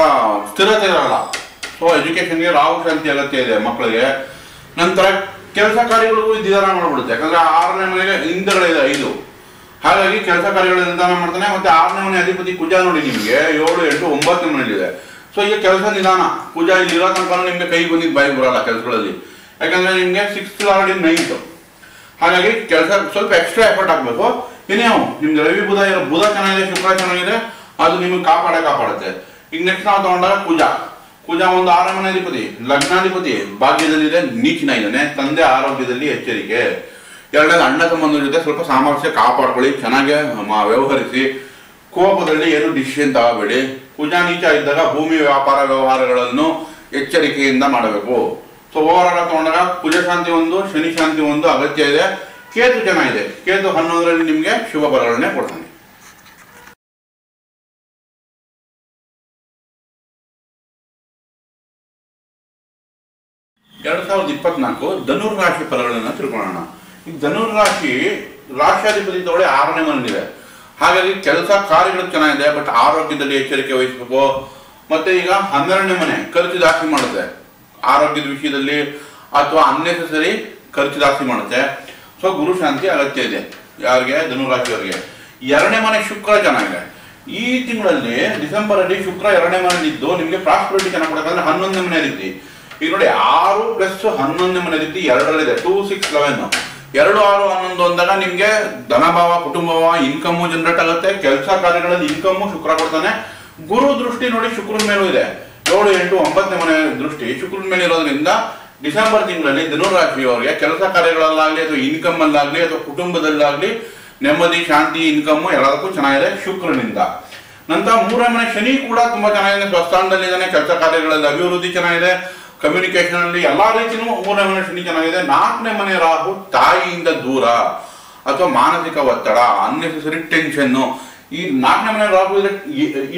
ಸ್ಥಿರತೆ ಇರಲ್ಲ. ಸೊ ಎಜುಕೇಷನ್ಗೆ ರಾಹು ಶಾಂತಿ ಅಗತ್ಯ ಇದೆ ಮಕ್ಕಳಿಗೆ. ನಂತರ ಕೆಲಸ ಕಾರ್ಯಗಳಿಗೂ ನಿಧಾನ ಮಾಡ್ಬಿಡುತ್ತೆ, ಯಾಕಂದ್ರೆ 6ನೇ ಮನೆಗೆ ಇಂದ್ರಗಳಿದೆ 5, ಹಾಗಾಗಿ ಕೆಲಸ ಕಾರ್ಯಗಳ ನಿಧಾನ ಮಾಡ್ತಾನೆ. ಮತ್ತೆ 6ನೇ ಮನೆ ಅಧಿಪತಿ ಕುಜ ನೋಡಿ ನಿಮಗೆ 7, 8, 9ನೇ ಮನೆಯಲ್ಲಿದೆ. ಸೊ ಈಗ ಕೆಲಸ ನಿಧಾನ, ಕುಜ ಇಲ್ಲಿ ಇರೋ ತನಕ ನಿಮ್ಗೆ ಕೈ ಬಂದಿದ್ದು ಬಾಯಿ ಬರಲ್ಲ ಕೆಲಸಗಳಲ್ಲಿ, ಯಾಕಂದ್ರೆ ನಿಮ್ಗೆ 6th ಆಲ್ರೆಡಿ 9th, ಹಾಗಾಗಿ ಕೆಲಸ ಸ್ವಲ್ಪ ಎಕ್ಸ್ಟ್ರಾ ಎಫರ್ಟ್ ಹಾಕ್ಬೇಕು. ಇನ್ನೇವು ನಿಮ್ಗೆ ರವಿ ಬುಧ ಚೆನ್ನಾಗಿದೆ, ಶುಕ್ರ ಚೆನ್ನಾಗಿದೆ, ಅದು ನಿಮ್ಗೆ ಕಾಪಾಡುತ್ತೆ. ಈಗ ನೆಕ್ಸ್ಟ್ ನಾವು ತಗೊಂಡಾಗ ಕುಜ ಒಂದು 6ನೇ ಮನೆ ಅಧಿಪತಿ, ಲಗ್ನಾಧಿಪತಿ ಭಾಗ್ಯದಲ್ಲಿದೆ, ನೀಚನಾಗಿದ್ದಾನೆ. ತಂದೆ ಆರೋಗ್ಯದಲ್ಲಿ ಎಚ್ಚರಿಕೆ. 2ನೇದು ಅಣ್ಣ ತಮ್ಮಂದ್ರ ಜೊತೆ ಸ್ವಲ್ಪ ಸಾಮರಸ್ಯ ಕಾಪಾಡ್ಕೊಳ್ಳಿ, ಚೆನ್ನಾಗಿ ವ್ಯವಹರಿಸಿ. ಕೋಪದಲ್ಲಿ ಏನು ಡಿಸಿಷನ್ ತಗೋಬೇಡಿ. ಕುಜ ನೀಚ ಇದ್ದಾಗ ಭೂಮಿ ವ್ಯಾಪಾರ ವ್ಯವಹಾರಗಳನ್ನು ಎಚ್ಚರಿಕೆಯಿಂದ ಮಾಡಬೇಕು. ಸೊ ಓವರ್ ಆಲ್ ತಗೊಂಡಾಗ ಕುಜ ಶಾಂತಿ ಒಂದು, ಶನಿ ಶಾಂತಿ ಒಂದು ಅಗತ್ಯ ಇದೆ. ಕೇತು ಚೆನ್ನಾಗಿದೆ, ಕೇತು 11ರಲ್ಲಿ ನಿಮ್ಗೆ ಶುಭ ಫಲಗಳನ್ನೇ ಕೊಡ್ತಾನೆ. ಎರಡು 2024 ಧನುರ್ ರಾಶಿ ಫಲಗಳನ್ನ ತಿಳ್ಕೊಳ್ಳೋಣ. ಈ ಧನುರ್ ರಾಶಿಯಾಧಿಪತಿ ತಗೊಳ್ಳಿ 6ನೇ ಮನೆಯಲ್ಲಿದೆ, ಹಾಗಾಗಿ ಕೆಲಸ ಕಾರ್ಯಗಳು ಚೆನ್ನಾಗಿದೆ, ಬಟ್ ಆರೋಗ್ಯದಲ್ಲಿ ಎಚ್ಚರಿಕೆ ವಹಿಸಬೇಕು. ಮತ್ತೆ ಈಗ 12ನೇ ಮನೆ ಖರ್ಚು ಜಾಸ್ತಿ ಮಾಡುತ್ತೆ, ಆರೋಗ್ಯದ ವಿಷಯದಲ್ಲಿ ಅಥವಾ ಅನ್ನೆಸೆಸರಿ ಖರ್ಚು ಜಾಸ್ತಿ ಮಾಡುತ್ತೆ. ಸೊ ಗುರು ಶಾಂತಿ ಅಗತ್ಯ ಇದೆ ಯಾರಿಗೆ, ಧನುರಾಶಿಯವರಿಗೆ. 2ನೇ ಮನೆ ಶುಕ್ರ ಚೆನ್ನಾಗಿದೆ. ಈ ತಿಂಗಳಲ್ಲಿ ಡಿಸೆಂಬರ್ ಅಲ್ಲಿ ಶುಕ್ರ 2ನೇ ಮನೆಯಲ್ಲಿ ಇದ್ದು ನಿಮಗೆ ಪ್ರಾಸ್ಪರಿಟಿ ಚೆನ್ನಾಗಿ ಕೊಡುತ್ತೆ. ಅಂದ್ರೆ 11ನೇ ಮನೆ ಅಧಿಪತಿ. ಈಗ ನೋಡಿ 6 + 11ನೇ ಮನೆ ಅಧಿಪತಿ 2ರಲ್ಲಿದೆ, 2, 6, 11. 2, 6, 11 ಅಂದಾಗ ನಿಮ್ಗೆ ಧನಭಾವ, ಕುಟುಂಬಭಾವ, ಇನ್ಕಮ್ ಜನರೇಟ್ ಆಗುತ್ತೆ. ಕೆಲಸ ಕಾರ್ಯಗಳಲ್ಲಿ ಇನ್ಕಮ್ ಶುಕ್ರ ಕೊಡ್ತಾನೆ. ಗುರು ದೃಷ್ಟಿ ನೋಡಿ ಶುಕ್ರನ ಮೇಲೂ ಇದೆ, 7, 8, 9ನೇ ಮನೆ ದೃಷ್ಟಿ ಶುಕ್ರನ ಮೇಲೆ ಇರೋದ್ರಿಂದ ಡಿಸೆಂಬರ್ ತಿಂಗಳಲ್ಲಿ ಧನುರಾಶಿಯವರಿಗೆ ಕೆಲಸ ಕಾರ್ಯಗಳಲ್ಲಾಗಲಿ ಅಥವಾ ಇನ್ಕಮ್ ಅಲ್ಲಾಗಲಿ ಅಥವಾ ಕುಟುಂಬದಲ್ಲಾಗಲಿ ನೆಮ್ಮದಿ, ಶಾಂತಿ, ಇನ್ಕಮ್ ಎಲ್ಲದಕ್ಕೂ ಚೆನ್ನಾಗಿದೆ ಶುಕ್ರನಿಂದ. ನಂತರ 3ನೇ ಮನೆ ಶನಿ ಕೂಡ ತುಂಬಾ ಚೆನ್ನಾಗಿದೆ, ಸ್ವಸ್ಥಾನದಲ್ಲಿದ್ದಾನೆ. ಕೆಲಸ ಕಾರ್ಯಗಳಲ್ಲಿ ಅಭಿವೃದ್ಧಿ ಚೆನ್ನಾಗಿದೆ, ಕಮ್ಯುನಿಕೇಶನ್ ಅಲ್ಲಿ ಎಲ್ಲಾ ರೀತಿಯೂ 3ನೇ ಮನೆ ಶನಿ ಚೆನ್ನಾಗಿದೆ. 4ನೇ ಮನೆ ರಾಹು ತಾಯಿಯಿಂದ ದೂರ ಅಥವಾ ಮಾನಸಿಕ ಒತ್ತಡ, ಅನ್ನೆಸೆಸರಿ ಟೆನ್ಷನ್. ಈ 4ನೇ ಮನೆ ರಾಹು ಇದೆ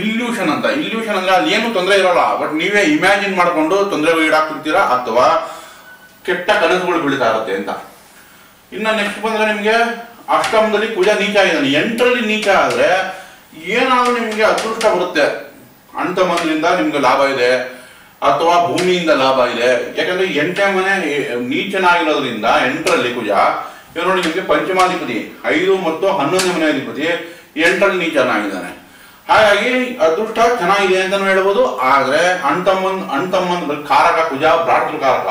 ಇಲ್ಯೂಷನ್ ಅಂದ್ರೆ ಅಲ್ಲಿ ಏನು ತೊಂದರೆ ಇರೋಲ್ಲ, ಬಟ್ ನೀವೇ ಇಮ್ಯಾಜಿನ್ ಮಾಡ್ಕೊಂಡು ತೊಂದರೆಗಳು ಈಡಾಗ್ತಿರ್ತೀರಾ ಅಥವಾ ಕೆಟ್ಟ ಕನಸುಗಳು ಬೀಳ್ತಾ ಇರುತ್ತೆ ಅಂತ. ಇನ್ನ ನೆಕ್ಸ್ಟ್ ಬಂದ್ರೆ ನಿಮ್ಗೆ ಅಷ್ಟಮದಲ್ಲಿ ಕುಜ ನೀಚ ಆಗಿದ್ದಾನೆ. 8ರಲ್ಲಿ ನೀಚ ಆದ್ರೆ ಏನಾದ್ರೂ ನಿಮ್ಗೆ ಅದೃಷ್ಟ ಬರುತ್ತೆ, ಅಣ್ತಮ್ಮನಿಂದ ನಿಮ್ಗೆ ಲಾಭ ಇದೆ ಅಥವಾ ಭೂಮಿಯಿಂದ ಲಾಭ ಇದೆ. ಯಾಕಂದ್ರೆ 8ನೇ ಮನೆ ನೀಚನಾಗಿರೋದ್ರಿಂದ 8ರಲ್ಲಿ ಕುಜ ಇವ್ ನೋಡಿ ನಿಮ್ಗೆ ಪಂಚಮಾಧಿಪತಿ, 5 ಮತ್ತು 11ನೇ ಮನೆ ಅಧಿಪತಿ 8ರಲ್ಲಿ ನೀಚನಾಗಿದ್ದಾನೆ. ಹಾಗಾಗಿ ಅದೃಷ್ಟ ಚೆನ್ನಾಗಿದೆ ಅಂತಾನು ಹೇಳ್ಬೋದು. ಆದ್ರೆ ಅಣ್ತಮ್ಮನ್ ಕಾರಕ ಕುಜ ಭ್ರಾತೃ ಕಾರಕ,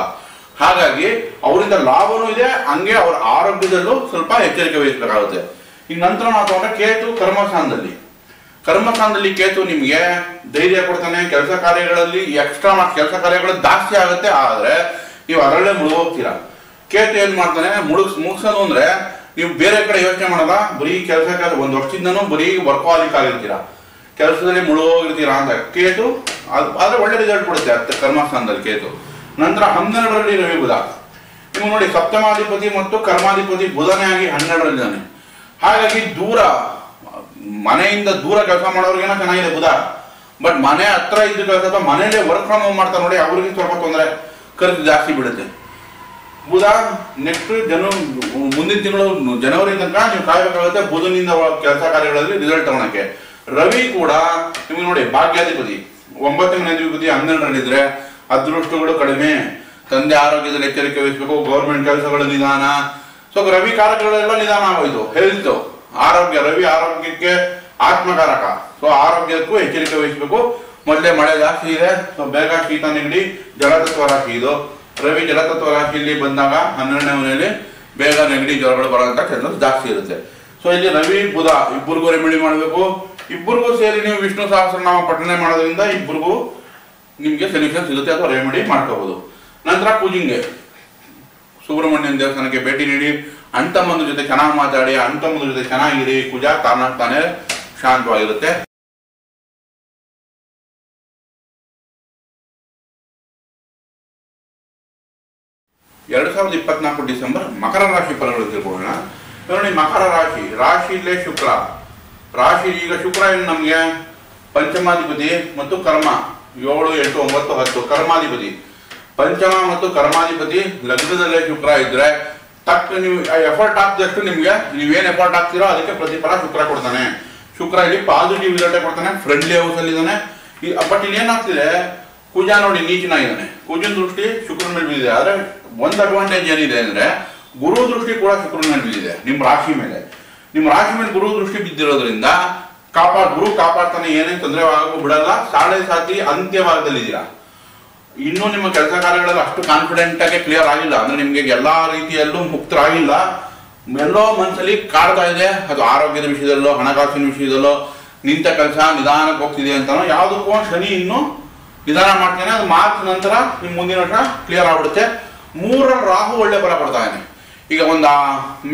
ಹಾಗಾಗಿ ಅವರಿಂದ ಲಾಭನೂ ಇದೆ, ಹಂಗೆ ಅವ್ರ ಆರೋಗ್ಯದಲ್ಲೂ ಸ್ವಲ್ಪ ಎಚ್ಚರಿಕೆ ವಹಿಸಬೇಕಾಗುತ್ತೆ. ಈಗ ನಂತರ ನಾವು ತಗೊಂಡ್ರೆ ಕೇತು ಕರ್ಮಸ್ಥಾನದಲ್ಲಿ ಕೇತು ನಿಮ್ಗೆ ಧೈರ್ಯ ಕೊಡ್ತಾನೆ. ಕೆಲಸ ಕಾರ್ಯಗಳಲ್ಲಿ ಎಕ್ಸ್ಟ್ರಾ ಕೆಲಸ ಕಾರ್ಯಗಳು ಜಾಸ್ತಿ ಆಗುತ್ತೆ, ಆದ್ರೆ ನೀವು ಅದರಲ್ಲೇ ಮುಳುಗೋಗ್ತೀರಾ. ಕೇತು ಏನ್ ಮಾಡ್ತಾನೆ, ಮುಗಿಸೋದು ಅಂದ್ರೆ ನೀವು ಬೇರೆ ಕಡೆ ಯೋಚನೆ ಮಾಡಲ್ಲ, ಬರೀ ಕೆಲಸ 1 ವರ್ಷದಿಂದನೂ ಬರೀ ವರ್ಕಾಲಿಕ್ ಆಗಿರ್ತೀರಾ, ಕೆಲಸದಲ್ಲಿ ಮುಳುಗೋಗಿರ್ತೀರಾ ಅಂತ ಕೇತು. ಆದ್ರೆ ಒಳ್ಳೆ ರಿಸಲ್ಟ್ ಕೊಡುತ್ತೆ ಕರ್ಮಸ್ಥಾನದಲ್ಲಿ ಕೇತು. ನಂತರ 12ರಲ್ಲಿ ರವಿ ಬುಧ. ನೀವು ನೋಡಿ ಸಪ್ತಮಾಧಿಪತಿ ಮತ್ತು ಕರ್ಮಾಧಿಪತಿ ಬುಧನೇ ಆಗಿ 12ರಲ್ಲಿದ್ದಾನೆ. ಹಾಗಾಗಿ ಮನೆಯಿಂದ ದೂರ ಕೆಲಸ ಮಾಡೋರ್ಗೇನೋ ಚೆನ್ನಾಗಿದೆ ಬುಧ, ಬಟ್ ಮನೆ ಹತ್ರ ಇದ್ದ ಕೆಲಸ ಅಥವಾ ಮನೇಲೆ ವರ್ಕ್ ಫ್ರಮ್ ಹೋಮ್ ಮಾಡ್ತಾರೆ ನೋಡಿ, ಅವ್ರಿಗೆ ಸ್ವಲ್ಪ ತೊಂದರೆ, ಖರ್ಚು ಜಾಸ್ತಿ ಬಿಡುತ್ತೆ. ಬುಧ ನೆಕ್ಸ್ಟ್ ಮುಂದಿನ ತಿಂಗಳು ಜನವರಿ ತನಕ ನೀವು ಕಾಯಬೇಕಾಗುತ್ತೆ ಬುಧನಿಂದ ಕೆಲಸ ಕಾರ್ಯಗಳಲ್ಲಿ ರಿಸಲ್ಟ್ ತಗೊಳಕ್ಕೆ. ರವಿ ಕೂಡ ನಿಮಗೆ ನೋಡಿ ಭಾಗ್ಯಾಧಿಪತಿ 9ನೇ ಅಧಿಪತಿ 12ರಲ್ಲಿದ್ರೆ ಅದೃಷ್ಟಗಳು ಕಡಿಮೆ, ತಂದೆ ಆರೋಗ್ಯದಲ್ಲಿ ಎಚ್ಚರಿಕೆ ವಹಿಸಬೇಕು, ಗೌರ್ಮೆಂಟ್ ಕೆಲಸಗಳ ನಿಧಾನ. ಸೊ ರವಿ ಕಾರಕಗಳೆಲ್ಲ ನಿಧಾನ ಆಗೋಯ್ತು. ಹೆಲ್ತ್ ಆರೋಗ್ಯ, ರವಿ ಆರೋಗ್ಯಕ್ಕೆ ಆತ್ಮಕಾರಕ. ಸೊ ಆರೋಗ್ಯಕ್ಕೂ ಎಚ್ಚರಿಕೆ ವಹಿಸಬೇಕು. ಮೊದಲೇ ಮಳೆ ಜಾಸ್ತಿ ಇದೆ, ಸೊ ಬೇಗ ಶೀತ ನೆಗಡಿ, ಜಲತತ್ವ ರಾಶಿ ಇದು. ರವಿ ಜಲತತ್ವ ರಾಶಿಯಲ್ಲಿ ಬಂದಾಗ 12ನೇ ಮನೆಯಲ್ಲಿ ಬೇಗ ನೆಗಡಿ ಜ್ವರಗಳು ಬರೋಂಥ ಚಾನ್ಸಸ್ ಜಾಸ್ತಿ ಇರುತ್ತೆ. ಸೊ ಇಲ್ಲಿ ರವಿ ಬುಧ ಇಬ್ಬರಿಗೂ ರೆಮಿಡಿ ಮಾಡಬೇಕು. ಇಬ್ಬರಿಗೂ ಸೇರಿ ನೀವು ವಿಷ್ಣು ಸಹಸ್ರನಾಮ ಪಠನೆ ಮಾಡೋದ್ರಿಂದ ಇಬ್ಬರಿಗೂ ನಿಮಗೆ ಸೊಲ್ಯೂಷನ್ ಸಿಗುತ್ತೆ ಅಥವಾ ರೆಮಿಡಿ ಮಾಡ್ಕೋಬಹುದು. ನಂತರ ಪೂಜಿಂಗೆ ಸುಬ್ರಹ್ಮಣ್ಯನ ದೇವಸ್ಥಾನಕ್ಕೆ ಭೇಟಿ ನೀಡಿ, ಅಣ್ತಮ್ಮನ ಜೊತೆ ಚೆನ್ನಾಗಿ ಮಾತಾಡಿ, ಅಣ್ತಮ್ಮನ ಜೊತೆ ಚೆನ್ನಾಗಿರಿ. ಕುಜ ತಾನೇ ಶಾಂತವಾಗಿರುತ್ತೆ. 2024 ಡಿಸೆಂಬರ್ ಮಕರ ರಾಶಿ ಫಲಗಳು ತಿಳ್ಕೊಳ್ಳೋಣ. ನೋಡಿ, ಮಕರ ರಾಶಿಯಲ್ಲೇ ಶುಕ್ರ ರಾಶಿ. ಈಗ ಶುಕ್ರ ಏನು ನಮಗೆ ಪಂಚಮಾಧಿಪತಿ ಮತ್ತು ಕರ್ಮ 7, 8, 9, 10 ಕರ್ಮಾಧಿಪತಿ. ಪಂಚಮ ಮತ್ತು ಕರ್ಮಾಧಿಪತಿ ಲಗ್ನದಲ್ಲೇ ಶುಕ್ರ ಇದ್ರೆ ತಕ್ಕ ನೀವು ಎಫರ್ಟ್ ಹಾಕಿದಷ್ಟು ನಿಮ್ಗೆ ನೀವೇನು ಎಫರ್ಟ್ ಹಾಕ್ತಿರೋ ಅದಕ್ಕೆ ಪ್ರತಿಫಲ ಶುಕ್ರ ಕೊಡ್ತಾನೆ. ಶುಕ್ರ ಇಲ್ಲಿ ಪಾಸಿಟಿವ್ ರಿಸಲ್ಟ್ ಕೊಡ್ತಾನೆ, ಫ್ರೆಂಡ್ಲಿ ಹೌಸ್ ಅಲ್ಲಿ ಇದ್ದಾನೆ. ಬಟ್ ಇಲ್ಲಿ ಏನಾಗ್ತಿದೆ, ಕುಜ ನೋಡಿ ನೀಚನಾಗಿದ್ದಾನೆ. ಕುಜನ ದೃಷ್ಟಿ ಶುಕ್ರನ ಮೇಲೆ ಬಿದ್ದಿದೆ. ಆದ್ರೆ ಒಂದು ಅಡ್ವಾಂಟೇಜ್ ಏನಿದೆ ಅಂದ್ರೆ ಗುರು ದೃಷ್ಟಿ ಕೂಡ ಶುಕ್ರನ ಮೇಲೆ ಬಿದ್ದಿದೆ. ನಿಮ್ಮ ರಾಶಿ ಮೇಲೆ ಗುರು ದೃಷ್ಟಿ ಬಿದ್ದಿರೋದ್ರಿಂದ ಗುರು ಕಾಪಾಡ್ತಾನೆ, ಏನೇನು ತೊಂದರೆ ಆಗೋ ಬಿಡಲ್ಲ. 7.5 ಅಂತ್ಯಭಾಗದಲ್ಲಿದ್ದೀರಾ. ಇನ್ನೂ ನಿಮ್ಮ ಕೆಲಸ ಕಾರ್ಯಗಳಲ್ಲಿ ಅಷ್ಟು ಕಾನ್ಫಿಡೆಂಟ್ ಆಗಿ ಕ್ಲಿಯರ್ ಆಗಿಲ್ಲ, ಅಂದ್ರೆ ನಿಮ್ಗೆ ಎಲ್ಲಾ ರೀತಿಯಲ್ಲೂ ಮುಕ್ತರಾಗಿಲ್ಲ. ಎಲ್ಲೋ ಮನಸ್ಸಲ್ಲಿ ಕಾಡ್ತಾ ಇದೆ. ಅದು ಆರೋಗ್ಯದ ವಿಷಯದಲ್ಲೋ, ಹಣಕಾಸಿನ ವಿಷಯದಲ್ಲೋ, ನಿಂತ ಕೆಲಸ ನಿಧಾನಕ್ಕೆ ಹೋಗ್ತಿದೆ ಅಂತಾನೋ ಯಾವುದಕ್ಕೂ ಶನಿ ಇನ್ನೂ ನಿಧಾನ ಮಾಡ್ತಾನೆ. ಅದು ಮಾರ್ಚ್ ನಂತರ ನಿಮ್ ಮುಂದಿನ ವರ್ಷ ಕ್ಲಿಯರ್ ಆಗ್ಬಿಡುತ್ತೆ. 3ರ ರಾಹು ಒಳ್ಳೆ ಫಲ ಕೊಡ್ತಾ ಇದ್ದಾನೆ. ಈಗ ಒಂದು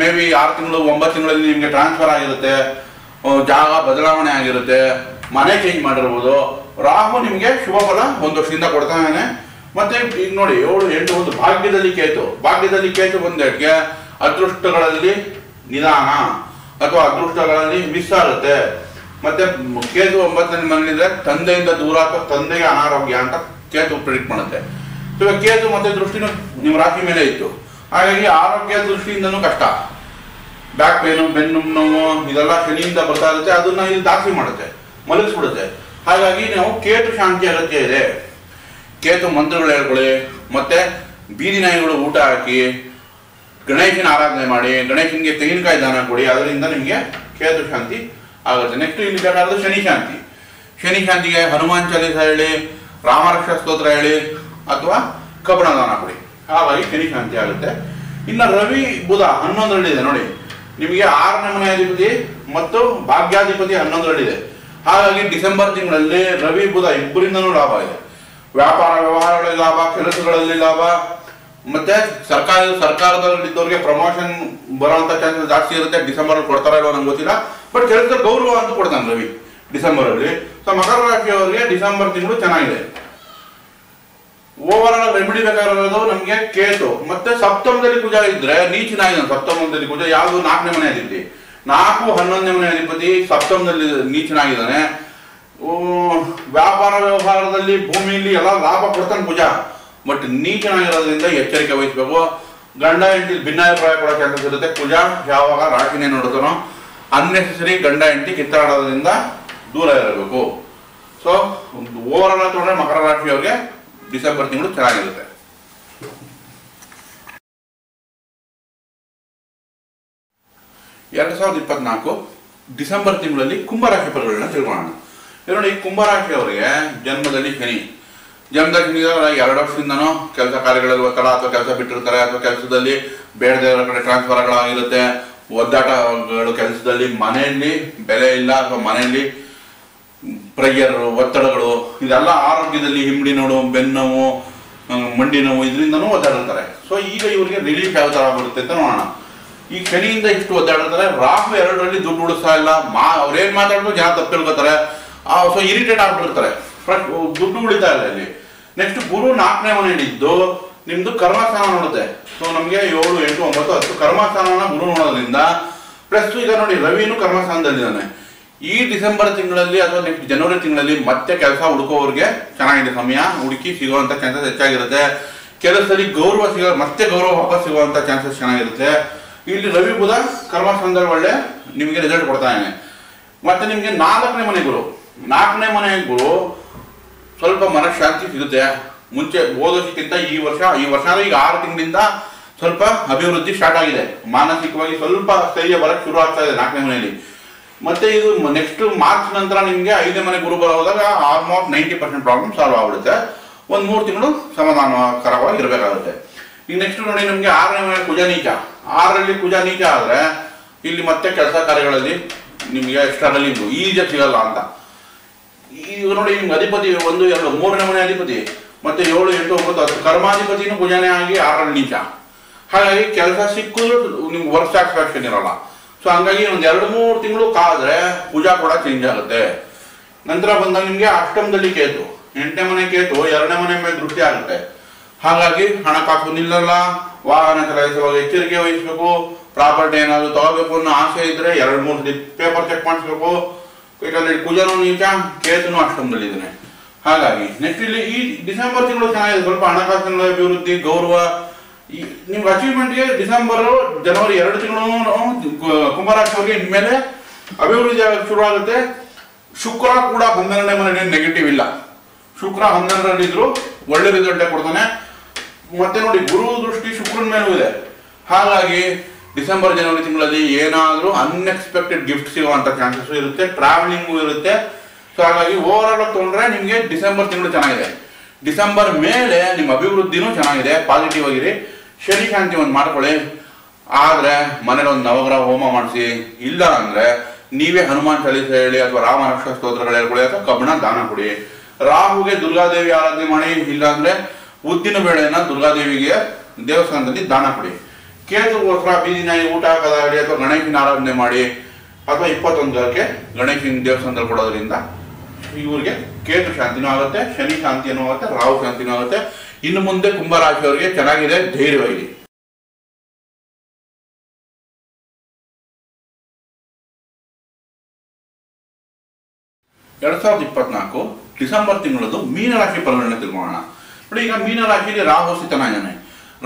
ಮೇ ಬಿ 6 ತಿಂಗಳು 9 ತಿಂಗಳಲ್ಲಿ ನಿಮ್ಗೆ ಟ್ರಾನ್ಸ್ಫರ್ ಆಗಿರುತ್ತೆ, ಜಾಗ ಬದಲಾವಣೆ ಆಗಿರುತ್ತೆ, ಮನೆ ಚೇಂಜ್ ಮಾಡಿರ್ಬೋದು. ರಾಹು ನಿಮ್ಗೆ ಶುಭ ಫಲ 1 ವರ್ಷದಿಂದ ಕೊಡ್ತಾ ಇದ್ದಾನೆ. ಮತ್ತೆ ಈಗ ನೋಡಿ 7, 8 ಒಂದು ಭಾಗ್ಯದಲ್ಲಿ ಕೇತು ಬಂದಕ್ಕೆ ಅದೃಷ್ಟಗಳಲ್ಲಿ ನಿಧಾನ ಅಥವಾ ಅದೃಷ್ಟಗಳಲ್ಲಿ ಮಿಸ್ ಆಗುತ್ತೆ. ಮತ್ತೆ ಕೇತು 9ನೇ ಮನೆಯಲ್ಲಿದ್ರೆ ತಂದೆಯಿಂದ ದೂರ ಅಥವಾ ತಂದೆಗೆ ಅನಾರೋಗ್ಯ ಅಂತ ಕೇತು ಪ್ರಿಡಿಕ್ಟ್ ಮಾಡುತ್ತೆ. ಸೊ ಕೇತು ಮತ್ತೆ ದೃಷ್ಟಿನೂ ನಿಮ್ಮ ರಾಶಿ ಮೇಲೆ ಇತ್ತು, ಹಾಗಾಗಿ ಆರೋಗ್ಯ ದೃಷ್ಟಿಯಿಂದನೂ ಕಷ್ಟ. ಬ್ಯಾಕ್ ಪೇನು, ಬೆನ್ನು ನೋವು ಇದೆಲ್ಲ ಶನಿಯಿಂದ ಬರ್ತಾ ಇರುತ್ತೆ. ಅದನ್ನ ಇಲ್ಲಿ ದಾಖಲೆ ಮಾಡುತ್ತೆ, ಮಲಗಿಸ್ಬಿಡುತ್ತೆ. ಹಾಗಾಗಿ ನಾವು ಕೇತು ಶಾಂತಿ ಅಗತ್ಯ ಇದೆ. ಕೇತು ಮಂತ್ರಗಳು ಹೇಳ್ಕೊಳ್ಳಿ, ಮತ್ತೆ ಬೀದಿ ನಾಯಿಗಳು ಊಟ ಹಾಕಿ, ಗಣೇಶನ ಆರಾಧನೆ ಮಾಡಿ, ಗಣೇಶನಿಗೆ ತೆಂಗಿನಕಾಯಿ ದಾನ ಕೊಡಿ. ಅದರಿಂದ ನಿಮಗೆ ಕೇತು ಶಾಂತಿ ಆಗುತ್ತೆ. ನೆಕ್ಸ್ಟ್ ಇಲ್ಲಿ ಬೇಕಾದ್ರೆ ಶನಿ ಶಾಂತಿಗೆ ಹನುಮಾನ್ ಚಾಲೀಸ ಹೇಳಿ, ರಾಮರಕ್ಷ ಸ್ತೋತ್ರ ಹೇಳಿ, ಅಥವಾ ಕಬ್ಬಣ ದಾನ ಕೊಡಿ. ಹಾಗಾಗಿ ಶನಿ ಶಾಂತಿ ಆಗುತ್ತೆ. ಇನ್ನು ರವಿ ಬುಧ 11ರಲ್ಲಿದೆ ನೋಡಿ, ನಿಮಗೆ 6ನೇ ಮನೆ ಅಧಿಪತಿ ಮತ್ತು ಭಾಗ್ಯಾಧಿಪತಿ 11ರಲ್ಲಿದೆ. ಹಾಗಾಗಿ ಡಿಸೆಂಬರ್ ತಿಂಗಳಲ್ಲಿ ರವಿ ಬುಧ ಇಬ್ಬರಿಂದನೂ ಲಾಭ ಇದೆ. ವ್ಯಾಪಾರ ವ್ಯವಹಾರಗಳಲ್ಲಿ ಲಾಭ, ಕೆಲಸಗಳಲ್ಲಿ ಲಾಭ, ಮತ್ತೆ ಸರ್ಕಾರದಲ್ಲಿದ್ದವ್ರಿಗೆ ಪ್ರಮೋಷನ್ ಬರುವಂತ ಚಾನ್ಸಸ್ ಜಾಸ್ತಿ ಇರುತ್ತೆ. ಡಿಸೆಂಬರ್ ಕೊಡ್ತಾರ ಇಲ್ವೋ ನಂಗೆ ಗೊತ್ತಿಲ್ಲ, ಬಟ್ ಕೆಲಸದ ಗೌರವ ಅಂತ ಕೊಡ್ತಾನೆ ರವಿ ಡಿಸೆಂಬರ್ ಅಲ್ಲಿ. ಸೊ ಮಕರ ರಾಶಿಯವರಿಗೆ ಡಿಸೆಂಬರ್ ತಿಂಗಳು ಚೆನ್ನಾಗಿದೆ. ಓವರ್ ಆಲ್ ರೆಮಿಡಿ ಬೇಕಾಗಿರೋದು ನಮ್ಗೆ ಕೇತು. ಮತ್ತೆ ಸಪ್ತಮದಲ್ಲಿ ಕುಜ ಇದ್ರೆ ನೀಚನಾಗಿದ್ದಾನೆ. ಸಪ್ತಮದಲ್ಲಿ ಕುಜ ಯಾವುದು 4ನೇ ಮನೆ ಅಧಿಪತಿ, 4, 11ನೇ ಮನೆ ಅಧಿಪತಿ ಸಪ್ತಮದಲ್ಲಿ ನೀಚನಾಗಿದ್ದಾನೆ. ವ್ಯಾಪಾರ ವ್ಯವಹಾರದಲ್ಲಿ ಭೂಮಿಯಲ್ಲಿ ಎಲ್ಲ ಲಾಭ ಕೊಡ್ತಾನೆ ಕುಜ, ಬಟ್ ನೀಚನಾಗಿರೋದ್ರಿಂದ ಎಚ್ಚರಿಕೆ ವಹಿಸಬೇಕು. ಗಂಡ ಹೆಂಡತಿ ಭಿನ್ನಾಭಿಪ್ರಾಯ ಕೊಡೋ ಚಾನ್ಸಸ್ ಇರುತ್ತೆ. ಕುಜ ಯಾವಾಗ ರಾಶಿನೇ ನೋಡುತ್ತಾನೋ ಅನ್ನೆಸೆಸರಿ ಗಂಡ ಹೆಂಡತಿ ಕಿತ್ತಾಡೋದ್ರಿಂದ ದೂರ ಇರಬೇಕು. ಸೊ ಓವರ್ ಆಲ್ ತಗೊಂಡ್ರೆ ಮಕರ ರಾಶಿಯವರಿಗೆ ಡಿಸೆಂಬರ್ ತಿಂಗಳು ಚೆನ್ನಾಗಿರುತ್ತೆ. 2024 ಡಿಸೆಂಬರ್ ತಿಂಗಳಲ್ಲಿ ಕುಂಭರಾಶಿ ಫಲಗಳನ್ನ ತಿಳ್ಕೊಳ್ಳೋಣ. ನೋಡಿ, ಕುಂಭರಾಶಿಯವರಿಗೆ ಜನ್ಮದಲ್ಲಿ ಶನಿ 2 ವರ್ಷದಿಂದನೂ ಕೆಲಸ ಕಾರ್ಯಗಳಲ್ಲಿ ಒತ್ತಡ, ಅಥವಾ ಕೆಲಸ ಬಿಟ್ಟಿರ್ತಾರೆ, ಅಥವಾ ಕೆಲಸದಲ್ಲಿ ಬೇಡದೇ ಇರೋ ಕಡೆ ಟ್ರಾನ್ಸ್ಫರ್ಗಳಾಗಿರುತ್ತೆ, ಒದ್ದಾಟಗಳು ಕೆಲಸದಲ್ಲಿ, ಮನೆಯಲ್ಲಿ ಬೆಲೆ ಇಲ್ಲ ಅಥವಾ ಮನೆಯಲ್ಲಿ ಪ್ರೆಷರ್, ಒತ್ತಡಗಳು, ಇದೆಲ್ಲ ಆರೋಗ್ಯದಲ್ಲಿ ಹಿಂಬಡಿ ನೋವು, ಬೆನ್ನೋವು, ಮಂಡಿ ನೋವು, ಇದರಿಂದನೂ ಒದ್ದಾಡಿರ್ತಾರೆ. ಸೊ ಈಗ ಇವರಿಗೆ ರಿಲೀಫ್ ಯಾವ ತರ ಬರುತ್ತೆ ಅಂತ ನೋಡೋಣ. ಈ ಶನಿಯಿಂದ ಇಷ್ಟು ಒದ್ದಾಡಿರ್ತಾರೆ. ರಾಹು 2ರಲ್ಲಿ ದುಡ್ಡು ಉಳಿಸ್ತಾ ಇಲ್ಲ, ಅವ್ರೇನ್ ಮಾತಾಡಿದ್ರು ಜನ ತಪ್ಪು ತಿಳ್ಕೊತಾರೆ. ಸೊ ಇರಿಟೇಟ್ ಆಗ್ಬಿಟ್ಟಿರ್ತಾರೆ, ದುಡ್ಡು ಉಳಿತಾ ಇಲ್ಲ ಇಲ್ಲಿ. ನೆಕ್ಸ್ಟ್ ಗುರು 4ನೇ ಮನೆಯಲ್ಲಿ ಇದ್ದು ನಿಮ್ದು ಕರ್ಮಸ್ಥಾನ ನೋಡುತ್ತೆ. ಸೊ ನಮ್ಗೆ 7, 8, 9, 10 ಕರ್ಮಸ್ಥಾನನ ಗುರು ನೋಡೋದ್ರಿಂದ, ಪ್ಲಸ್ ಈಗ ನೋಡಿ ರವಿನೂ ಕರ್ಮಸ್ಥಾನದಲ್ಲಿದ್ದಾನೆ. ಈ ಡಿಸೆಂಬರ್ ತಿಂಗಳಲ್ಲಿ ಅಥವಾ ನೆಕ್ಸ್ಟ್ ಜನವರಿ ತಿಂಗಳಲ್ಲಿ ಮತ್ತೆ ಕೆಲಸ ಹುಡುಕೋವ್ರಿಗೆ ಚೆನ್ನಾಗಿದೆ ಸಮಯ. ಹುಡುಕಿ ಸಿಗುವಂತ ಚಾನ್ಸಸ್ ಹೆಚ್ಚಾಗಿರುತ್ತೆ. ಕೆಲಸದಲ್ಲಿ ಮತ್ತೆ ಗೌರವ ವಾಪಸ್ ಸಿಗುವಂತ ಚಾನ್ಸಸ್ ಚೆನ್ನಾಗಿರುತ್ತೆ. ಇಲ್ಲಿ ರವಿ ಬುಧ ಕರ್ಮಸ್ಥಾನದಲ್ಲಿ ಒಳ್ಳೆ ನಿಮಗೆ ರಿಸಲ್ಟ್ ಕೊಡ್ತಾ ಇದ್ದಾನೆ. ಮತ್ತೆ ನಿಮಗೆ 4ನೇ ಮನೆ ಗುರು. 4ನೇ ಮನೆ ಗುರು ಸ್ವಲ್ಪ ಮನಃಶಾಂತಿ ಸಿಗುತ್ತೆ. ಮುಂಚೆ ಓದೋದಕ್ಕಿಂತ ಈ ವರ್ಷ ಈಗ 6 ತಿಂಗಳಿಂದ ಸ್ವಲ್ಪ ಅಭಿವೃದ್ಧಿ ಸ್ಟಾರ್ಟ್ ಆಗಿದೆ. ಮಾನಸಿಕವಾಗಿ ಸ್ವಲ್ಪ ಸ್ಥೈರ್ಯ ಬರಕ್ಕೆ ಶುರು ಆಗ್ತಾ ಇದೆ 4ನೇ ಮನೆಯಲ್ಲಿ. ಮತ್ತೆ ಇದು ನೆಕ್ಸ್ಟ್ ಮಾರ್ಚ್ ನಂತರ ನಿಮಗೆ 5ನೇ ಮನೆ ಗುರು ಬರೋದಾಗ ಆಲ್ಮೋಸ್ಟ್ 90% ಪ್ರಾಬ್ಲಮ್ ಸಾಲ್ವ್ ಆಗ್ಬಿಡುತ್ತೆ. ಒಂದು 3 ತಿಂಗಳು ಸಮಾಧಾನಕರವಾಗಿ ಇರಬೇಕಾಗುತ್ತೆ. ಈಗ ನೆಕ್ಸ್ಟ್ ನೋಡಿ ನಿಮಗೆ 6ನೇ ಮನೆ ಕುಜ ನೀಚ. 6ರಲ್ಲಿ ಕುಜ ನೀಚ ಆದರೆ ಇಲ್ಲಿ ಮತ್ತೆ ಕೆಲಸ ಕಾರ್ಯಗಳಲ್ಲಿ ನಿಮಗೆ ಸ್ಟ್ರಗಲಿಂಗು ಈಜಾಗಿ ಸಿಗಲ್ಲ ಅಂತ. ಈಗ ನೋಡಿ ನಿಮ್ಗೆ ಅಧಿಪತಿ 1, 2, 3ನೇ ಮನೆ ಅಧಿಪತಿ ಮತ್ತೆ 7, 8, 9, 10 ಕರ್ಮಾಧಿಪತಿನೂ ಕುಜನೇ ಆಗಿ 6ರಲ್ಲಿ ನೀಚ. ಹಾಗಾಗಿ ಕೆಲಸ ಸಿಕ್ಕಿದ್ರು ನಿಮ್ಗೆ ವರ್ಕ್ ಸ್ಯಾಟಿಸ್ಫ್ಯಾಕ್ಷನ್ ಇರಲ್ಲ. ಸೊ ಹಂಗಾಗಿ ಒಂದು 2-3 ತಿಂಗಳು ಕಾದ್ರೆ ಪೂಜಾ ಕೂಡ ಚೇಂಜ್ ಆಗುತ್ತೆ. ನಂತರ ಬಂದಾಗ ನಿಮಗೆ 8ನೇ ಕೇತು, 8ನೇ ಮನೆ ಕೇತು 2ನೇ ಮನೆ ಮೇಲೆ ದೃಷ್ಟಿ ಆಗುತ್ತೆ. ಹಾಗಾಗಿ ಹಣಕಾಸು ನಿಲ್ಲಲ್ಲ, ವಾಹನ ಚಲಾಯಿಸುವಾಗ ಎಚ್ಚರಿಕೆ ವಹಿಸಬೇಕು, ಪ್ರಾಪರ್ಟಿ ಏನಾದ್ರು ತಗೋಬೇಕು ಅನ್ನೋ ಆಸೆ ಇದ್ರೆ 2-3 ಸತಿ ಪೇಪರ್ ಚೆಕ್ ಮಾಡಿಸ್ಬೇಕು. ಯಾಕಂದ್ರೆ ಕುಜನೂ ನೀಚ, ಕೇತುನು 8ನೇ. ಹಾಗಾಗಿ ನೆಕ್ಸ್ಟ್ ಇಲ್ಲಿ ಈ ಡಿಸೆಂಬರ್ ತಿಂಗಳು ಚೆನ್ನಾಗಿದೆ. ಸ್ವಲ್ಪ ಹಣಕಾಸಿನ ಅಭಿವೃದ್ಧಿ, ಗೌರವ, ನಿಮ್ಗೆ ಅಚೀವ್ಮೆಂಟ್ಗೆ ಡಿಸೆಂಬರ್, ಜನವರಿ 2 ತಿಂಗಳು ಕುಂಭರಾಶಿಯವರಿಗೆ ಇನ್ಮೇಲೆ ಅಭಿವೃದ್ಧಿ ಆಗಕ್ಕೆ ಶುರು ಆಗುತ್ತೆ. ಶುಕ್ರ ಕೂಡ 12ನೇ ಮನೆ ನೆಗೆಟಿವ್ ಇಲ್ಲ. ಶುಕ್ರ 12ರಲ್ಲಿದ್ರು ಒಳ್ಳೆ ರಿಸಲ್ಟ್ ಕೊಡ್ತಾನೆ. ಮತ್ತೆ ನೋಡಿ ಗುರು ದೃಷ್ಟಿ ಶುಕ್ರನ ಮೇಲೂ ಇದೆ. ಹಾಗಾಗಿ ಡಿಸೆಂಬರ್ ಜನವರಿ ತಿಂಗಳಲ್ಲಿ ಏನಾದರೂ ಅನ್ಎಕ್ಸ್ಪೆಕ್ಟೆಡ್ ಗಿಫ್ಟ್ ಸಿಗುವಂತ ಚಾನ್ಸಸ್ ಇರುತ್ತೆ, ಟ್ರಾವೆಲಿಂಗು ಇರುತ್ತೆ. ಸೊ ಹಾಗಾಗಿ ಓವರ್ ಆಲ್ ತೊಗೊಂಡ್ರೆ ನಿಮಗೆ ಡಿಸೆಂಬರ್ ತಿಂಗಳು ಚೆನ್ನಾಗಿದೆ. ಡಿಸೆಂಬರ್ ಮೇಲೆ ನಿಮ್ಮ ಅಭಿವೃದ್ಧಿನೂ ಚೆನ್ನಾಗಿದೆ, ಪಾಸಿಟಿವ್ ಆಗಿರಿ. ಶನಿ ಶಾಂತಿ ಒಂದು ಮಾಡ್ಕೊಳ್ಳಿ. ಆದ್ರೆ ಮನೇಲಿ ಒಂದು ನವಗ್ರಹ ಹೋಮ ಮಾಡಿಸಿ, ಇಲ್ಲ ಅಂದ್ರೆ ನೀವೇ ಹನುಮಾನ್ ಚಾಲೀಸ ಹೇಳಿ ಅಥವಾ ರಾಮ ರಕ್ಷಾ ಸ್ತೋತ್ರಗಳು ಹೇಳ್ಕೊಳ್ಳಿ ಅಥವಾ ಕಬ್ಬಣ ದಾನ ಕೊಡಿ. ರಾಹುಗೆ ದುರ್ಗಾದೇವಿ ಆರಾಧನೆ ಮಾಡಿ, ಇಲ್ಲಾಂದ್ರೆ ಉದ್ದಿನ ಬೇಳೆನ ದುರ್ಗಾದೇವಿಗೆ ದೇವಸ್ಥಾನದಲ್ಲಿ ದಾನ ಕೊಡಿ. ಕೇತುಗೋಸ್ಕರ ಬೀದಿ ನಾಯಿ ಊಟ ಹಾಕೋದಾಗಲಿ ಅಥವಾ ಗಣೇಶನ ಆರಾಧನೆ ಮಾಡಿ ಅಥವಾ 21ಕ್ಕೆ ಗಣೇಶನ ದೇವಸ್ಥಾನದಲ್ಲಿ ಕೊಡೋದ್ರಿಂದ ಇವ್ರಿಗೆ ಕೇತು ಶಾಂತಿನೂ ಆಗುತ್ತೆ, ಶನಿ ಶಾಂತಿನೂ ಆಗುತ್ತೆ, ರಾಹು ಶಾಂತಿನೂ ಆಗುತ್ತೆ. ಇನ್ನು ಮುಂದೆ ಕುಂಭರಾಶಿಯವರಿಗೆ ಚೆನ್ನಾಗಿದೆ, ಧೈರ್ಯವಾಗಿ. 2024 ಡಿಸೆಂಬರ್ ತಿಂಗಳದ್ದು ಮೀನರಾಶಿ ಫಲಗಳನ್ನ ತಿಳ್ಕೊಳ್ಳೋಣ. ನೋಡಿ, ಈಗ ಮೀನರಾಶಿಯಲ್ಲಿ ರಾಹು ಸ್ಥಿತನಾಗಿದ್ದಾನೆ.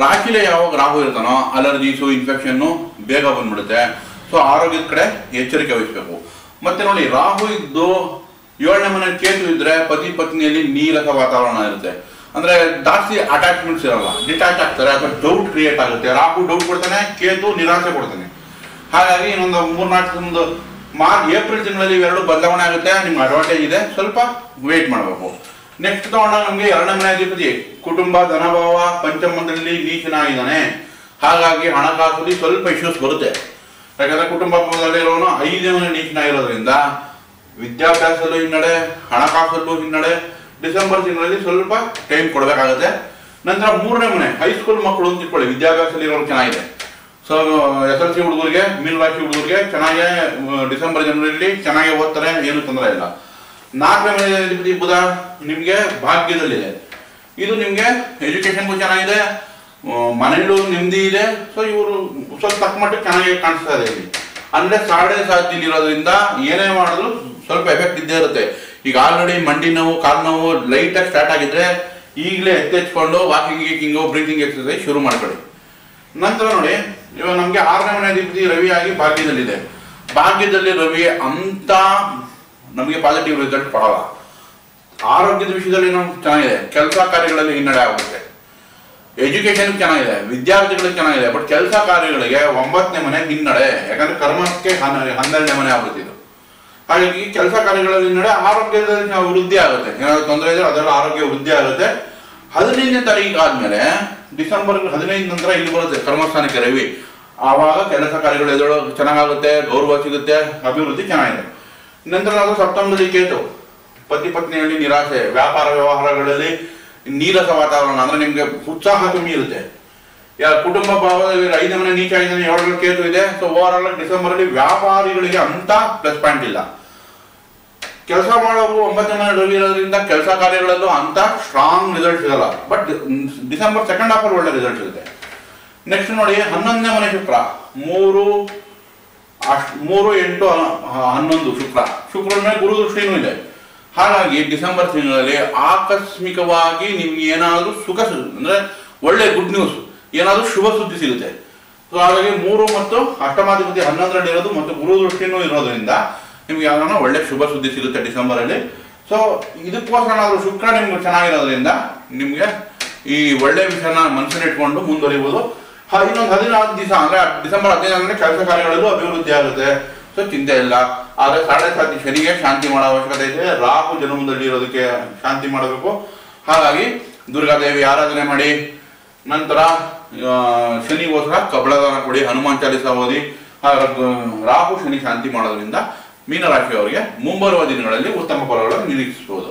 ರಾಶಿಲೆ ಯಾವಾಗ ರಾಹು ಇರ್ತಾನೋ ಅಲರ್ಜೀಸು, ಇನ್ಫೆಕ್ಷನ್ನು ಬೇಗ ಬಂದ್ಬಿಡುತ್ತೆ. ಸೊ ಆರೋಗ್ಯದ ಕಡೆ ಎಚ್ಚರಿಕೆ ವಹಿಸಬೇಕು. ಮತ್ತೆ ನೋಡಿ, ರಾಹು ಇದ್ದು 7ನೇ ಮನೆ ಕೇತು ಇದ್ರೆ ಪತಿ ಪತ್ನಿಯಲ್ಲಿ ನೀರಸ ವಾತಾವರಣ ಇರುತ್ತೆ. ಅಂದ್ರೆ ಜಾಸ್ತಿ ಅಟ್ಯಾಚ್ಮೆಂಟ್ಸ್ ಇರಲ್ಲ, ಡಿಟ್ಯಾಚ್ ಆಗ್ತಾರೆ ಅಥವಾ ಡೌಟ್ ಕ್ರಿಯೇಟ್ ಆಗುತ್ತೆ. ರಾಹು ಡೌಟ್ ಕೊಡ್ತಾನೆ, ಕೇತು ನಿರಾಸೆ ಕೊಡ್ತಾನೆ. ಹಾಗಾಗಿ ಇನ್ನೊಂದು 3-4 ಏಪ್ರಿಲ್ ತಿಂಗಳಲ್ಲಿ ಇವೆರಡು ಬದಲಾವಣೆ ಆಗುತ್ತೆ. ನಿಮ್ಗೆ ಅಡ್ವಾಂಟೇಜ್ ಇದೆ, ಸ್ವಲ್ಪ ವೇಟ್ ಮಾಡಬೇಕು. ನೆಕ್ಸ್ಟ್ ತಗೊಂಡಾಗ ನಮಗೆ 2ನೇ ಮನೆ ಅಧಿಪತಿ ಕುಟುಂಬ, ಧನಭಾವ, ಪಂಚಮದಲ್ಲಿ ನೀಚನಾಗಿದ್ದಾನೆ. ಹಾಗಾಗಿ ಹಣಕಾಸಲ್ಲಿ ಸ್ವಲ್ಪ ಇಶ್ಯೂಸ್ ಬರುತ್ತೆ. ಯಾಕಂದ್ರೆ ಕುಟುಂಬ ಭಾವದಲ್ಲಿರೋನು 5ನೇ ಮನೆ ನೀಚನಾಗಿರೋದ್ರಿಂದ ವಿದ್ಯಾಭ್ಯಾಸದಲ್ಲೂ ಹಿನ್ನಡೆ, ಹಣಕಾಸಲ್ಲೂ ಹಿನ್ನಡೆ. ಡಿಸೆಂಬರ್ ತಿಂಗಳಲ್ಲಿ ಸ್ವಲ್ಪ ಟೈಮ್ ಕೊಡಬೇಕಾಗುತ್ತೆ. ನಂತರ 3ನೇ ಮನೆ ಹೈಸ್ಕೂಲ್ ಮಕ್ಕಳು ಅಂತ ಇಟ್ಕೊಳ್ಳಿ, ವಿದ್ಯಾಭ್ಯಾಸದಲ್ಲಿ ಇರೋರು ಚೆನ್ನಾಗಿದೆ. ಸೊ SLC ಹುಡುಗರಿಗೆ, ಮೀನರಾಶಿ ಹುಡುಗರಿಗೆ ಚೆನ್ನಾಗಿ ಡಿಸೆಂಬರ್ ಜನವರಿಯಲ್ಲಿ ಚೆನ್ನಾಗಿ ಓದ್ತಾರೆ, ಏನು ತೊಂದರೆ ಇಲ್ಲ. 4ನೇ ಮನೆ ಅಧಿಪತಿ ಬುಧ ನಿಮಗೆ ಭಾಗ್ಯದಲ್ಲಿದೆ. ಇದು ನಿಮಗೆ ಎಜುಕೇಶನ್ಗೂ ಚೆನ್ನಾಗಿದೆ, ಮನೆಯಲ್ಲೂ ನೆಮ್ಮದಿ ಇದೆ. ಸೊ ಇವರು ಸ್ವಲ್ಪ ತಕ್ಕ ಮಟ್ಟಿಗೆ ಚೆನ್ನಾಗಿ ಕಾಣಿಸ್ತಾ ಇದೆ ಇಲ್ಲಿ. ಅಂದ್ರೆ 7.5 ಇರೋದ್ರಿಂದ ಏನೇ ಮಾಡಿದ್ರು ಸ್ವಲ್ಪ ಎಫೆಕ್ಟ್ ಇದ್ದೇ ಇರುತ್ತೆ. ಈಗ ಆಲ್ರೆಡಿ ಮಂಡಿ ನೋವು, ಕಾಲು ನೋವು ಲೈಟಾಗಿ ಸ್ಟಾರ್ಟ್ ಆಗಿದ್ರೆ ಈಗಲೇ ಎತ್ತೆಚ್ಕೊಂಡು ವಾಕಿಂಗು, ಬ್ರೀತಿಂಗ್ ಎಕ್ಸರ್ಸೈಸ್ ಶುರು ಮಾಡ್ಕೊಳ್ಳಿ. ನಂತರ ನೋಡಿ, ಇವಾಗ ನಮಗೆ 6ನೇ ಮನೆ ಅಧಿಪತಿ ರವಿ ಆಗಿ ಭಾಗ್ಯದಲ್ಲಿದೆ. ಭಾಗ್ಯದಲ್ಲಿ ರವಿ ಅಂತ ನಮಗೆ ಪಾಸಿಟಿವ್ ರಿಸಲ್ಟ್ ಕೊಡಲ್ಲ. ಆರೋಗ್ಯದ ವಿಷಯದಲ್ಲಿ ನಾವು ಚೆನ್ನಾಗಿದೆ, ಕೆಲಸ ಕಾರ್ಯಗಳಲ್ಲಿ ಹಿನ್ನಡೆ ಆಗುತ್ತೆ. ಎಜುಕೇಶನ್ ಚೆನ್ನಾಗಿದೆ, ವಿದ್ಯಾರ್ಥಿಗಳಿಗೆ ಚೆನ್ನಾಗಿದೆ. ಬಟ್ ಕೆಲಸ ಕಾರ್ಯಗಳಿಗೆ 9ನೇ ಮನೆ ಹಿನ್ನಡೆ, ಯಾಕಂದ್ರೆ ಕರ್ಮಕ್ಕೆ 12ನೇ ಮನೆ ಆಗುತ್ತೆ ಇದು. ಹಾಗಾಗಿ ಕೆಲಸ ಕಾರ್ಯಗಳಲ್ಲಿ ಹಿನ್ನಡೆ, ಆರೋಗ್ಯದಲ್ಲಿ ವೃದ್ಧಿ ಆಗುತ್ತೆ. ಏನಾದ್ರು ತೊಂದರೆ ಇದ್ರೆ ಅದೆಲ್ಲ ಆರೋಗ್ಯ ವೃದ್ಧಿ ಆಗುತ್ತೆ. 15ನೇ ತಾರೀಕು ಆದ್ಮೇಲೆ ಡಿಸೆಂಬರ್ 15 ನಂತರ ಇಲ್ಲಿ ಬರುತ್ತೆ ಕರ್ಮಸ್ಥಾನಕ್ಕೆ ರವಿ. ಆವಾಗ ಕೆಲಸ ಕಾರ್ಯಗಳು ಎದುರು ಚೆನ್ನಾಗುತ್ತೆ, ಗೌರವ ಸಿಗುತ್ತೆ, ಅಭಿವೃದ್ಧಿ ಚೆನ್ನಾಗಿದೆ. ನಂತರ ನಾವು ಸಪ್ತಮದಲ್ಲಿ ಕೇತು, ಪತಿ ಪತ್ನಿಯಲ್ಲಿ ನಿರಾಸೆ, ವ್ಯಾಪಾರ ವ್ಯವಹಾರಗಳಲ್ಲಿ ನೀರಸ ವಾತಾವರಣ, ಅಂದ್ರೆ ನಿಮ್ಗೆ ಉತ್ಸಾಹ ಕಮ್ಮಿ ಇರುತ್ತೆ. ಕುಟುಂಬ ಭಾವದಲ್ಲಿ 5ನೇ ಮನೆ ನೀಚ ಆಗಿದ್ದಾನೆ, 7ರಲ್ಲಿ ಕೇತು ಇದೆ. ಸೊ ಓವರ್ ಆಲ್ ಡಿಸೆಂಬರ್ ಅಲ್ಲಿ ವ್ಯಾಪಾರಿಗಳಿಗೆ ಅಂತ ಪ್ಲಸ್ ಪಾಯಿಂಟ್ ಇಲ್ಲ. ಕೆಲಸ ಮಾಡೋರು 9ನೇ ಮನೆ ರವಿ ಇರೋದ್ರಿಂದ ಕೆಲಸ ಕಾರ್ಯಗಳಲ್ಲೂ ಅಂತ ಸ್ಟ್ರಾಂಗ್ ರಿಸಲ್ಟ್ ಸಿಗಲ್ಲ. ಬಟ್ ಡಿಸೆಂಬರ್ ಸೆಕೆಂಡ್ ಹಾಫ್ ಅಲ್ಲಿ ಒಳ್ಳೆ ರಿಸಲ್ಟ್ ಸಿಗುತ್ತೆ. ನೆಕ್ಸ್ಟ್ ನೋಡಿ, 11ನೇ ಮನೆ ಶುಕ್ರ, 3, 8, 11 ಶುಕ್ರನ ಗುರು ದೃಷ್ಟಿನೂ ಇದೆ. ಹಾಗಾಗಿ ಡಿಸೆಂಬರ್ ತಿಂಗಳಲ್ಲಿ ಆಕಸ್ಮಿಕವಾಗಿ ನಿಮ್ಗೆ ಏನಾದರೂ ಅಂದ್ರೆ ಒಳ್ಳೆ ಗುಡ್ ನ್ಯೂಸ್, ಏನಾದರೂ ಶುಭ ಸುದ್ದಿ ಸಿಗುತ್ತೆ. ಸೊ ಹಾಗಾಗಿ 3 ಮತ್ತು ಅಷ್ಟಮಾಧಿಪತಿ 11ರಲ್ಲಿ ಇರೋದು ಮತ್ತು ಗುರು ದೃಷ್ಟಿನೂ ಇರೋದ್ರಿಂದ ನಿಮ್ಗೆ ಯಾವ್ದಾನ ಒಳ್ಳೆ ಶುಭ ಸುದ್ದಿ ಸಿಗುತ್ತೆ ಡಿಸೆಂಬರಲ್ಲಿ. ಸೊ ಇದಕ್ಕೋಸ್ಕರ ನಾವು ಶುಕ್ರ ನಿಮ್ಗೆ ಚೆನ್ನಾಗಿರೋದ್ರಿಂದ ನಿಮ್ಗೆ ಈ ಒಳ್ಳೆ ವಿಷಯನ ಮನಸ್ಸಲ್ಲಿ ಇಟ್ಕೊಂಡು ಮುಂದುವರಿಬಹುದು. ಇನ್ನೊಂದು 14 ದಿವಸ ಅಂದ್ರೆ ಡಿಸೆಂಬರ್ 15 ಅಂದ್ರೆ ಕೆಲಸ ಕಾರ್ಯಗಳಲ್ಲೂ ಅಭಿವೃದ್ಧಿ ಆಗುತ್ತೆ. ಸೊ ಚಿಂತೆ ಇಲ್ಲ. ಆದ್ರೆ 7.5 ಶನಿಗೆ ಶಾಂತಿ ಮಾಡೋ ಅವಶ್ಯಕತೆ ಇದೆ. ರಾಹು ಜನ್ಮದಲ್ಲಿ ಇರೋದಕ್ಕೆ ಶಾಂತಿ ಮಾಡಬೇಕು. ಹಾಗಾಗಿ ದುರ್ಗಾದೇವಿ ಆರಾಧನೆ ಮಾಡಿ, ನಂತರ ಶನಿಗೋಸ್ಕರ ಕಬಳದಾನ ಕೊಡಿ, ಹನುಮಾನ್ ಚಾಲಿಸ ಓದಿ. ರಾಹು ಶನಿ ಶಾಂತಿ ಮಾಡೋದ್ರಿಂದ ಮೀನರಾಶಿಯವರಿಗೆ ಮುಂಬರುವ ದಿನಗಳಲ್ಲಿ ಉತ್ತಮ ಫಲಗಳನ್ನು ನಿರೀಕ್ಷಿಸಬಹುದು.